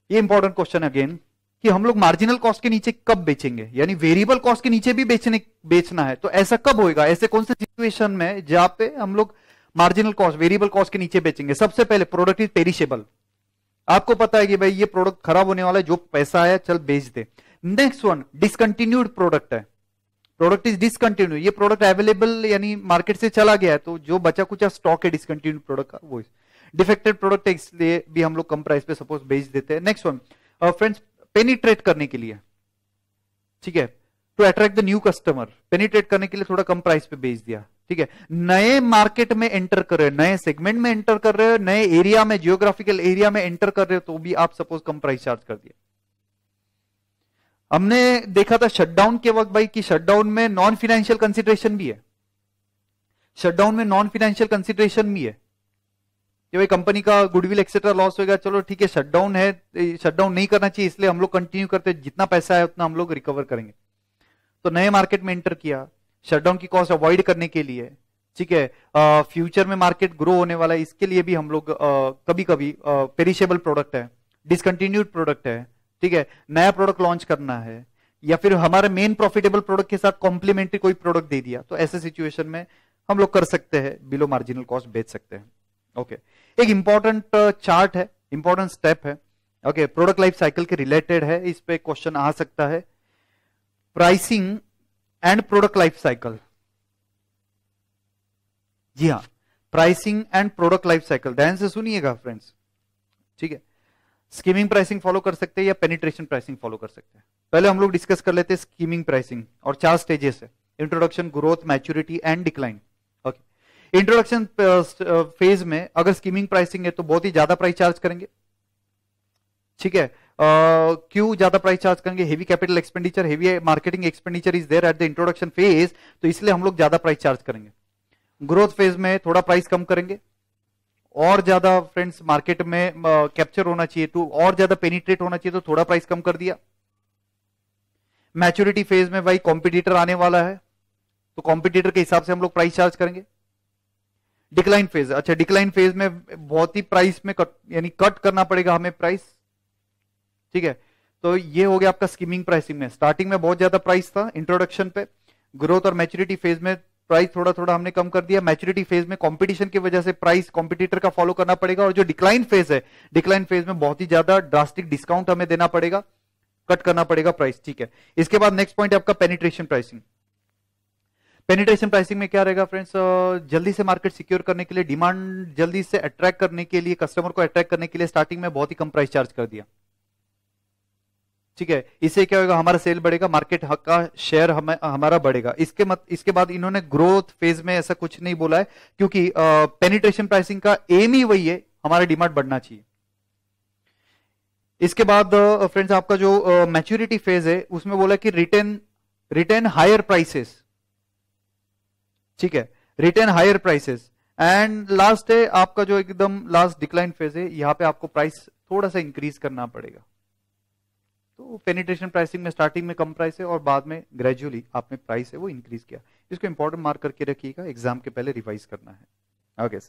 ये इंपॉर्टेंट क्वेश्चन अगेन, कि हम लोग मार्जिनल कॉस्ट के नीचे कब बेचेंगे, यानी वेरिएबल कॉस्ट के नीचे भी बेचना है, तो ऐसा कब होएगा, ऐसे कौन से सिचुएशन में जहां पे हम लोग मार्जिनल कॉस्ट वेरिएबल कॉस्ट के नीचे बेचेंगे? सबसे पहले प्रोडक्ट इज पेरिशेबल, आपको पता है कि भाई ये प्रोडक्ट खराब होने वाला है, जो पैसा है चल बेच दे। नेक्स्ट वन, डिसकंटिन्यूड प्रोडक्ट है, प्रोडक्ट इज डिसकंटिन्यू, ये प्रोडक्ट अवेलेबल यानी मार्केट से चला गया है, तो जो बचा कुचा स्टॉक है डिसकंटिन्यूड प्रोडक्ट का वो। डिफेक्टेड प्रोडक्ट है, इसलिए भी हम लोग कम प्राइस पे सपोज बेच देते हैं। नेक्स्ट वन फ्रेंड्स, पेनिट्रेट करने के लिए, ठीक है, to attract the new customer, penetrate करने के लिए थोड़ा कम प्राइस पे बेच दिया, ठीक है। नए मार्केट में एंटर कर रहे हो, नए सेगमेंट में एंटर कर रहे हो, नए एरिया में, जियोग्राफिकल एरिया में एंटर कर रहे हो, तो भी आप सपोज कम प्राइस चार्ज कर दिया। हमने देखा था शटडाउन के वक्त भाई कि शटडाउन में नॉन फाइनेंशियल कंसिडरेशन भी है, शटडाउन में नॉन फाइनेंशियल कंसिडरेशन भी है कि भाई कंपनी का गुडविल एक्सेट्रा लॉस होगा, चलो ठीक है शटडाउन है, शटडाउन नहीं करना चाहिए, इसलिए हम लोग कंटिन्यू करते हैं, जितना पैसा है उतना हम लोग रिकवर करेंगे। तो नए मार्केट में एंटर किया शटडाउन की कॉस्ट अवॉइड करने के लिए, ठीक है। फ्यूचर में मार्केट ग्रो होने वाला है, इसके लिए भी हम लोग कभी कभी पेरिशेबल प्रोडक्ट है, डिसकंटिन्यूड प्रोडक्ट है, ठीक है, नया प्रोडक्ट लॉन्च करना है, या फिर हमारे मेन प्रॉफिटेबल प्रोडक्ट के साथ कॉम्प्लीमेंट्री कोई प्रोडक्ट दे दिया, तो ऐसे सिचुएशन में हम लोग कर सकते हैं, बिलो मार्जिनल कॉस्ट बेच सकते हैं। ओके, एक इंपॉर्टेंट चार्ट है, इंपॉर्टेंट स्टेप है, ओके, प्रोडक्ट लाइफ साइकिल के रिलेटेड है, इस पे क्वेश्चन आ सकता है। Pricing and product life cycle, जी हाँ, pricing and product life cycle, ध्यान से सुनिएगा फ्रेंड्स, ठीक है। स्कीमिंग प्राइसिंग फॉलो कर सकते हैं या पेनिट्रेशन प्राइसिंग फॉलो कर सकते हैं? पहले हम लोग डिस्कस कर लेते हैं स्कीमिंग प्राइसिंग, और 4 स्टेजेस है: introduction, growth, maturity and decline. Okay, introduction phase में अगर स्कीमिंग प्राइसिंग है तो बहुत ही ज्यादा प्राइस चार्ज करेंगे, ठीक है। क्यों ज्यादा प्राइस चार्ज करेंगे? Heavy capital expenditure, heavy marketing expenditure is there at the introduction phase, तो इसलिए हम लोग ज्यादा प्राइस चार्ज करेंगे। ग्रोथ फेज में थोड़ा प्राइस कम करेंगे, और ज्यादा फ्रेंड्स मार्केट में कैप्चर होना चाहिए, तो और ज्यादा पेनिट्रेट होना चाहिए, तो थोड़ा प्राइस कम कर दिया। मैच्योरिटी फेज में भाई कॉम्पिटिटर आने वाला है, तो कॉम्पिटिटर के हिसाब से हम लोग प्राइस चार्ज करेंगे। डिक्लाइन फेज, अच्छा डिक्लाइन फेज में बहुत ही प्राइस में यानी कट करना पड़ेगा हमें प्राइस, ठीक है। तो ये हो गया आपका स्कीमिंग प्राइसिंग में। स्टार्टिंग में बहुत ज्यादा प्राइस था इंट्रोडक्शन पे, ग्रोथ और मैच्योरिटी फेज में प्राइस थोड़ा थोड़ा हमने कम कर दिया। मैच्योरिटी फेज में कंपटीशन की वजह से प्राइस कॉम्पिटिटर का फॉलो करना पड़ेगा, और जो डिक्लाइन फेज है, डिक्लाइन फेज में बहुत ही ज्यादा ड्रास्टिक डिस्काउंट हमें देना पड़ेगा, कट करना पड़ेगा प्राइस, ठीक है। इसके बाद नेक्स्ट पॉइंट है आपका पेनिट्रेशन प्राइसिंग। पेनिट्रेशन प्राइसिंग में क्या रहेगा फ्रेंड्स? जल्दी से मार्केट सिक्योर करने के लिए, डिमांड जल्दी से अट्रैक्ट करने के लिए, कस्टमर को अट्रैक्ट करने के लिए स्टार्टिंग में बहुत ही कम प्राइस चार्ज कर दिया, ठीक है। इससे क्या होगा? हमारा सेल बढ़ेगा, मार्केट का शेयर हमारा बढ़ेगा। इसके बाद इन्होंने ग्रोथ फेज में ऐसा कुछ नहीं बोला है, क्योंकि पेनिट्रेशन प्राइसिंग का एम ही वही है, हमारा डिमांड बढ़ना चाहिए। इसके बाद फ्रेंड्स आपका जो मैच्योरिटी फेज है, उसमें बोला कि रिटेन हायर प्राइसेस, ठीक है, retain higher prices. And last है आपका जो एकदम लास्ट डिक्लाइन फेज है, यहां पे आपको प्राइस थोड़ा सा इंक्रीज करना पड़ेगा। तो पेनिट्रेशन प्राइसिंग में स्टार्टिंग में कम प्राइस है, और बाद में ग्रेजुअली आपने प्राइस है वो इंक्रीज किया। इसको इंपॉर्टेंट मार्क करके रखिएगा, एग्जाम के पहले रिवाइज करना है। ओके,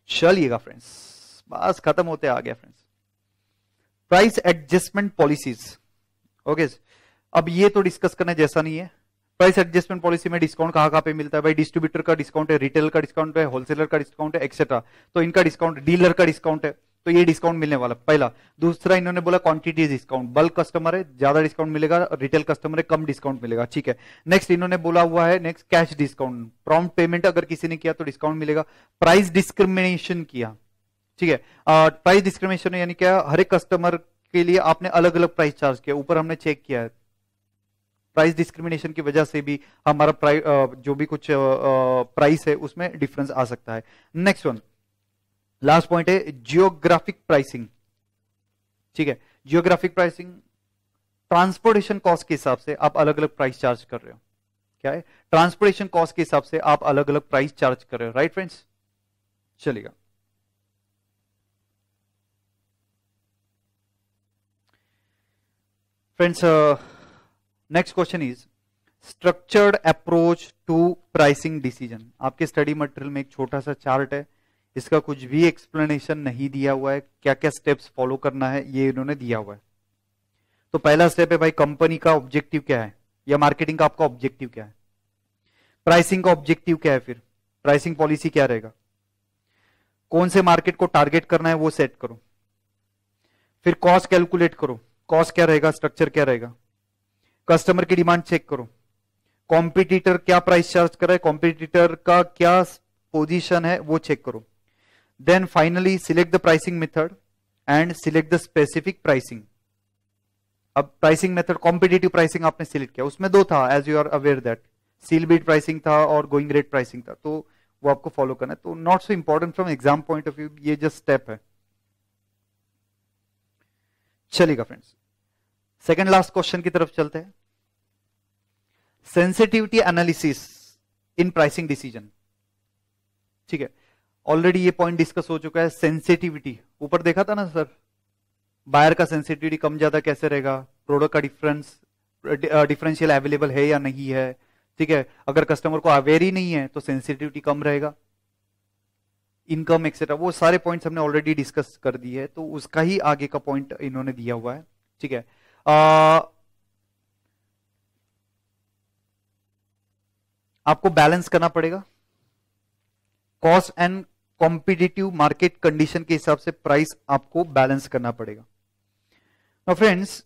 चलिएगा फ्रेंड्स, बस खत्म होते आ गया friends. Price adjustment policies, okay. अब ये तो डिस्कस करने जैसा नहीं है। प्राइस एडजस्टमेंट पॉलिसी में डिस्काउंट कहां पे मिलता है भाई? डिस्ट्रीब्यूटर का डिस्काउंट है, रिटेल का डिस्काउंट है, होलसेलर का डिस्काउंट है, एक्सेट्रा। तो इनका डिस्काउंट, डीलर का डिस्काउंट है, तो ये डिस्काउंट मिलने वाला पहला। दूसरा इन्होंने बोला क्वांटिटी डिस्काउंट, बल्क कस्टमर है ज्यादा डिस्काउंट मिलेगा, रिटेल कस्टमर है कम डिस्काउंट मिलेगा, ठीक है। नेक्स्ट इन्होंने बोला हुआ है next cash discount, prompt payment अगर किसी ने किया तो डिस्काउंट मिलेगा। प्राइस डिस्क्रिमिनेशन किया, ठीक है। प्राइस डिस्क्रिमिनेशन यानी क्या? हर एक कस्टमर के लिए आपने अलग अलग प्राइस चार्ज किया, ऊपर हमने चेक किया है। प्राइस डिस्क्रिमिनेशन की वजह से भी हमारा जो भी कुछ प्राइस है उसमें डिफरेंस आ सकता है। नेक्स्ट वन, लास्ट पॉइंट है जियोग्राफिक प्राइसिंग, ठीक है। जियोग्राफिक प्राइसिंग, ट्रांसपोर्टेशन कॉस्ट के हिसाब से आप अलग अलग प्राइस चार्ज कर रहे हो। क्या है? ट्रांसपोर्टेशन कॉस्ट के हिसाब से आप अलग अलग प्राइस चार्ज कर रहे हो, राइट फ्रेंड्स? चलेगा। Friends next question is structured approach to pricing decision. आपके स्टडी मटेरियल में एक छोटा सा चार्ट है, इसका कुछ भी एक्सप्लेनेशन नहीं दिया हुआ है, क्या क्या स्टेप्स फॉलो करना है ये इन्होंने दिया हुआ है। तो पहला स्टेप है भाई कंपनी का ऑब्जेक्टिव क्या है, या मार्केटिंग का आपका ऑब्जेक्टिव क्या है। प्राइसिंग का ऑब्जेक्टिव क्या है, फिर प्राइसिंग पॉलिसी क्या रहेगा, कौन से मार्केट को टारगेट करना है वो सेट करो। फिर कॉस्ट कैलकुलेट करो, कॉस्ट क्या रहेगा, स्ट्रक्चर क्या रहेगा। कस्टमर की डिमांड चेक करो, कॉम्पिटिटर क्या प्राइस चार्ज कर रहा है, कॉम्पिटिटर का क्या पोजीशन है वो चेक करो। Then finally select the pricing method and select the specific pricing. अब प्राइसिंग मेथड, कॉम्पिटिटिव प्राइसिंग आपने सिलेक्ट किया, उसमें दो था as you are aware that, seal bid pricing था और गोइंग रेट प्राइसिंग था, तो वो आपको फॉलो करना है। तो not so important from exam point of view, ये जस्ट स्टेप है। चलेगा फ्रेंड्स, सेकंड लास्ट क्वेश्चन की तरफ चलते हैं। Sensitivity analysis in pricing decision, ठीक है। ऑलरेडी ये पॉइंट डिस्कस हो चुका है। सेंसिटिविटी ऊपर देखा था ना सर, बायर का सेंसिटिविटी कम ज्यादा कैसे रहेगा, प्रोडक्ट का डिफरेंशियल अवेलेबल है या नहीं है, ठीक है। अगर कस्टमर को अवेयर ही नहीं है तो सेंसिटिविटी कम रहेगा, इनकम एक्सेट्रा, वो सारे पॉइंट्स हमने ऑलरेडी डिस्कस कर दिए है, तो उसका ही आगे का पॉइंट इन्होंने दिया हुआ है, ठीक है। आपको बैलेंस करना पड़ेगा, cost and competitive market condition के हिसाब से प्राइस आपको बैलेंस करना पड़ेगा। Now friends,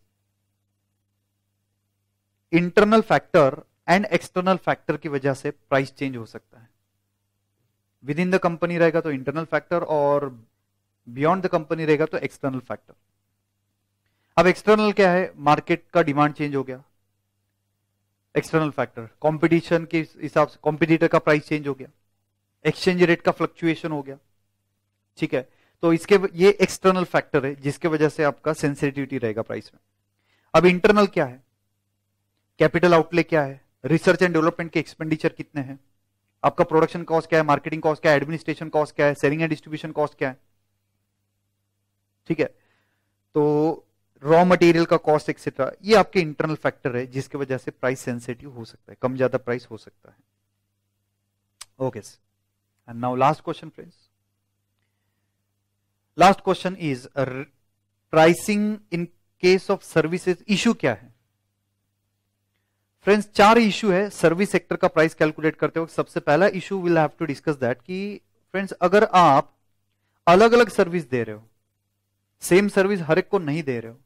internal factor and external factor की वजह से प्राइस चेंज हो सकता है। विद इन द कंपनी रहेगा तो इंटरनल फैक्टर, और बियॉन्ड द कंपनी रहेगा तो एक्सटर्नल फैक्टर। अब एक्सटर्नल क्या है, मार्केट का डिमांड चेंज हो गया, एक्सटर्नल फैक्टर। कंपटीशन के हिसाब से कॉम्पिटिटर का प्राइस चेंज हो गया, एक्सचेंज रेट का फ्लक्चुएशन हो गया, ठीक है। तो इसके ये एक्सटर्नल फैक्टर है जिसके वजह से आपका सेंसिटिविटी रहेगा प्राइस में। अब इंटरनल क्या है, कैपिटल आउटले क्या है, रिसर्च एंड डेवलपमेंट के एक्सपेंडिचर कितने हैं, आपका प्रोडक्शन कॉस्ट क्या है, मार्केटिंग कॉस्ट क्या है, एडमिनिस्ट्रेशन कॉस्ट क्या है, सेलिंग एंड डिस्ट्रीब्यूशन कॉस्ट क्या है, ठीक है। तो रॉ मटेरियल का कॉस्ट एक्सेट्रा, ये आपके इंटरनल फैक्टर है जिसकी वजह से प्राइस सेंसिटिव हो सकता है, कम ज्यादा प्राइस हो सकता है। Okay, and now last question friends, last question is pricing in case of services. Issue क्या है फ्रेंड्स, 4 इशू है सर्विस सेक्टर का प्राइस कैलकुलेट करते वक्त। सबसे पहला issue will have to discuss that कि फ्रेंड्स अगर आप अलग अलग सर्विस दे रहे हो, सेम सर्विस हर एक को नहीं दे रहे हो,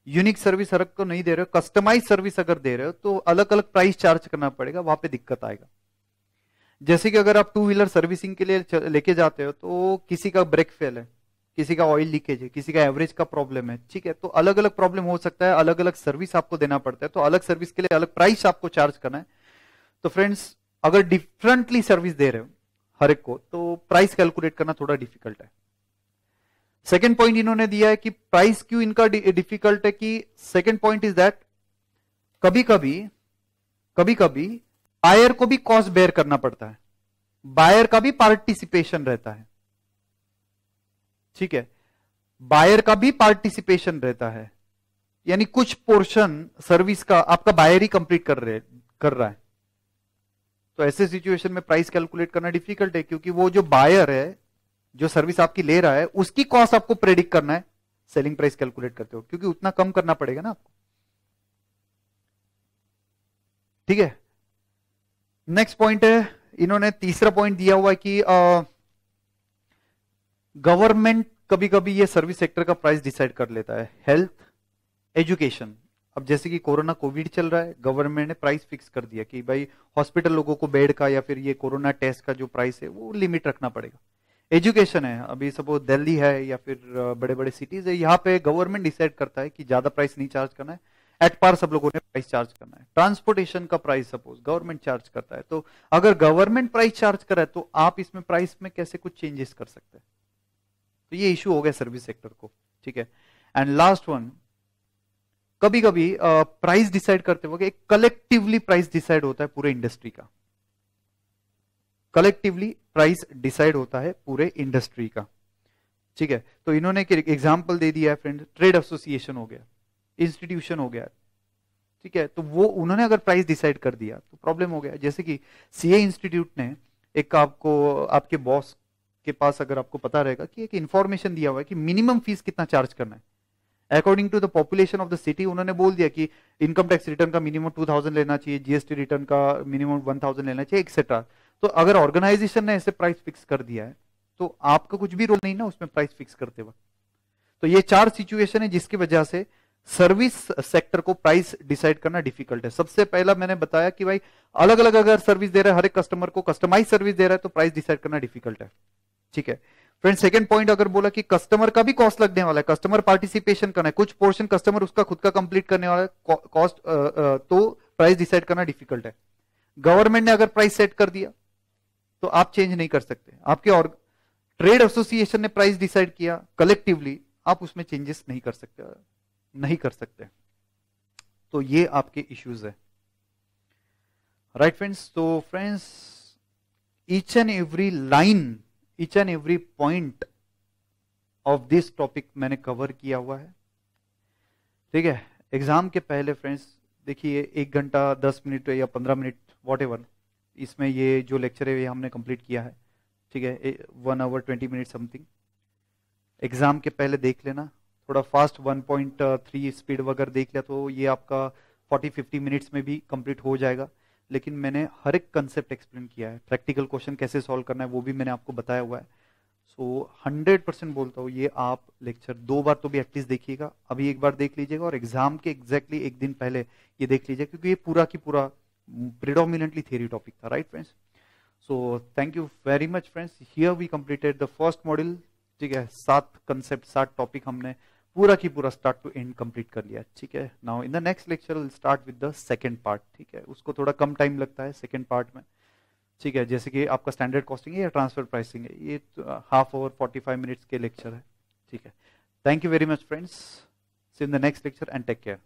यूनिक सर्विस हर एक को नहीं दे रहे हो, कस्टमाइज सर्विस अगर दे रहे हो तो अलग अलग प्राइस चार्ज करना पड़ेगा, वहां पे दिक्कत आएगा। जैसे कि अगर आप 2 व्हीलर सर्विसिंग के लिए लेके जाते हो तो किसी का ब्रेक फेल है, किसी का ऑयल लीकेज है, किसी का एवरेज का प्रॉब्लम है, ठीक है। तो अलग अलग प्रॉब्लम हो सकता है, अलग अलग सर्विस आपको देना पड़ता है, तो अलग सर्विस के लिए अलग प्राइस आपको चार्ज करना है। तो फ्रेंड्स अगर डिफरेंटली सर्विस दे रहे हो हर एक को तो प्राइस कैलकुलेट करना थोड़ा डिफिकल्ट है। सेकेंड पॉइंट इन्होंने दिया है कि प्राइस क्यों इनका डिफिकल्ट है, कि सेकेंड पॉइंट इज दैट कभी कभी बायर को भी कॉस्ट बेयर करना पड़ता है, बायर का भी पार्टिसिपेशन रहता है, ठीक है। बायर का भी पार्टिसिपेशन रहता है, यानी कुछ पोर्शन सर्विस का आपका बायर ही कंप्लीट कर रहा है। तो ऐसे सिचुएशन में प्राइस कैलकुलेट करना डिफिकल्ट है, क्योंकि वो जो बायर है जो सर्विस आपकी ले रहा है उसकी कॉस्ट आपको प्रेडिक्ट करना है सेलिंग प्राइस कैलकुलेट करते हो, क्योंकि उतना कम करना पड़ेगा ना आपको, ठीक है। नेक्स्ट पॉइंट है, इन्होंने तीसरा पॉइंट दिया हुआ है कि गवर्नमेंट कभी कभी ये सर्विस सेक्टर का प्राइस डिसाइड कर लेता है। हेल्थ, एजुकेशन, अब जैसे कि कोरोना कोविड चल रहा है, गवर्नमेंट ने प्राइस फिक्स कर दिया कि भाई हॉस्पिटल लोगों को बेड का या फिर ये कोरोना टेस्ट का जो प्राइस है वो लिमिट रखना पड़ेगा। एजुकेशन है, अभी सपोज दिल्ली है या फिर बड़े बड़े सिटीज है, यहाँ पे गवर्नमेंट डिसाइड करता है कि ज्यादा प्राइस नहीं चार्ज करना है, एट पार सब लोगों ने प्राइस चार्ज करना है। ट्रांसपोर्टेशन का प्राइस सपोज गवर्नमेंट चार्ज करता है, तो अगर गवर्नमेंट प्राइस चार्ज कर रहा है तो आप इसमें प्राइस में कैसे कुछ चेंजेस कर सकते हैं। तो ये इशू हो गया सर्विस सेक्टर को, ठीक है। एंड लास्ट वन, कभी कभी प्राइस डिसाइड करते वक्त एक कलेक्टिवली प्राइस डिसाइड होता है पूरे इंडस्ट्री का, कलेक्टिवली प्राइस डिसाइड होता है पूरे इंडस्ट्री का, ठीक है। तो इन्होंने एक एग्जांपल दे दिया है फ्रेंड, ट्रेड एसोसिएशन हो गया, इंस्टीट्यूशन हो गया, ठीक है। तो वो उन्होंने अगर प्राइस डिसाइड कर दिया तो प्रॉब्लम हो गया। जैसे कि सीए इंस्टीट्यूट ने एक आपको आपके बॉस के पास अगर आपको पता रहेगा कि एक इंफॉर्मेशन दिया हुआ है कि मिनिमम फीस कितना चार्ज करना है according to the population of the city, उन्होंने बोल दिया कि इनकम टैक्स रिटर्न का मिनिमम 2000 लेना चाहिए, जीएसटी रिटर्न का मिनिमम 1000 लेना चाहिए, एक्सेट्रा। तो अगर ऑर्गेनाइजेशन ने ऐसे प्राइस फिक्स कर दिया है तो आपका कुछ भी रोल नहीं ना उसमें प्राइस फिक्स करते वक्त। तो ये 4 सिचुएशन है जिसकी वजह से सर्विस सेक्टर को प्राइस डिसाइड करना डिफिकल्ट है। सबसे पहला मैंने बताया कि भाई अलग अलग अगर सर्विस दे रहा है, हर एक कस्टमर को कस्टमाइज सर्विस दे रहा है तो प्राइस डिसाइड करना डिफिकल्ट है, ठीक है। फ्रेंड सेकंड पॉइंट अगर बोला कि कस्टमर का भी कॉस्ट लगने वाला है, कस्टमर पार्टिसिपेशन करना है, कुछ पोर्शन कस्टमर उसका खुद का कंप्लीट करने वाला है कॉस्ट, तो प्राइस डिसाइड करना डिफिकल्ट है। गवर्नमेंट ने अगर प्राइस सेट कर दिया तो आप चेंज नहीं कर सकते, आपके और ट्रेड एसोसिएशन ने प्राइस डिसाइड किया कलेक्टिवली, आप उसमें चेंजेस नहीं कर सकते, तो ये आपके इश्यूज है, राइट फ्रेंड्स। तो friends each and every line, each and every point of this topic मैंने कवर किया हुआ है, ठीक है। एग्जाम के पहले फ्रेंड्स देखिए 1 घंटा 10 मिनट या 15 मिनट वॉट एवर, इसमें ये जो लेक्चर है ये हमने कंप्लीट किया है, ठीक है। 1 आवर 20 मिनट समथिंग एग्जाम के पहले देख लेना, थोड़ा फास्ट 1.3 स्पीड वगैरह देख लिया तो ये आपका 40-50 मिनट्स में भी कंप्लीट हो जाएगा। लेकिन मैंने हर एक कंसेप्ट एक्सप्लेन किया है, प्रैक्टिकल क्वेश्चन कैसे सॉल्व करना है वो भी मैंने आपको बताया हुआ है। सो 100% बोलता हूँ ये आप लेक्चर 2 बार तो भी एटलीस्ट देखिएगा, अभी 1 बार देख लीजिएगा और एग्जाम के एग्जैक्टली 1 दिन पहले ये देख लीजिएगा, क्योंकि ये पूरा की पूरा प्रिडोमिनेंटली थियरी टॉपिक था, right friends. So thank you very much friends, here we completed the first module ठीक है, 7 कंसेप्ट 7 टॉपिक हमने पूरा की पूरा स्टार्ट टू एंड कंप्लीट कर लिया। ठीक है, now in the next lecture will start with the second part. ठीक है, उसको थोड़ा कम टाइम लगता है सेकंड पार्ट में। ठीक है, जैसे कि आपका स्टैंडर्ड कॉस्टिंग है या ट्रांसफर प्राइसिंग है, ये हाफ ओवर 45 मिनट्स के लेक्चर है। ठीक है, thank you very much friends, see in the next lecture and take care.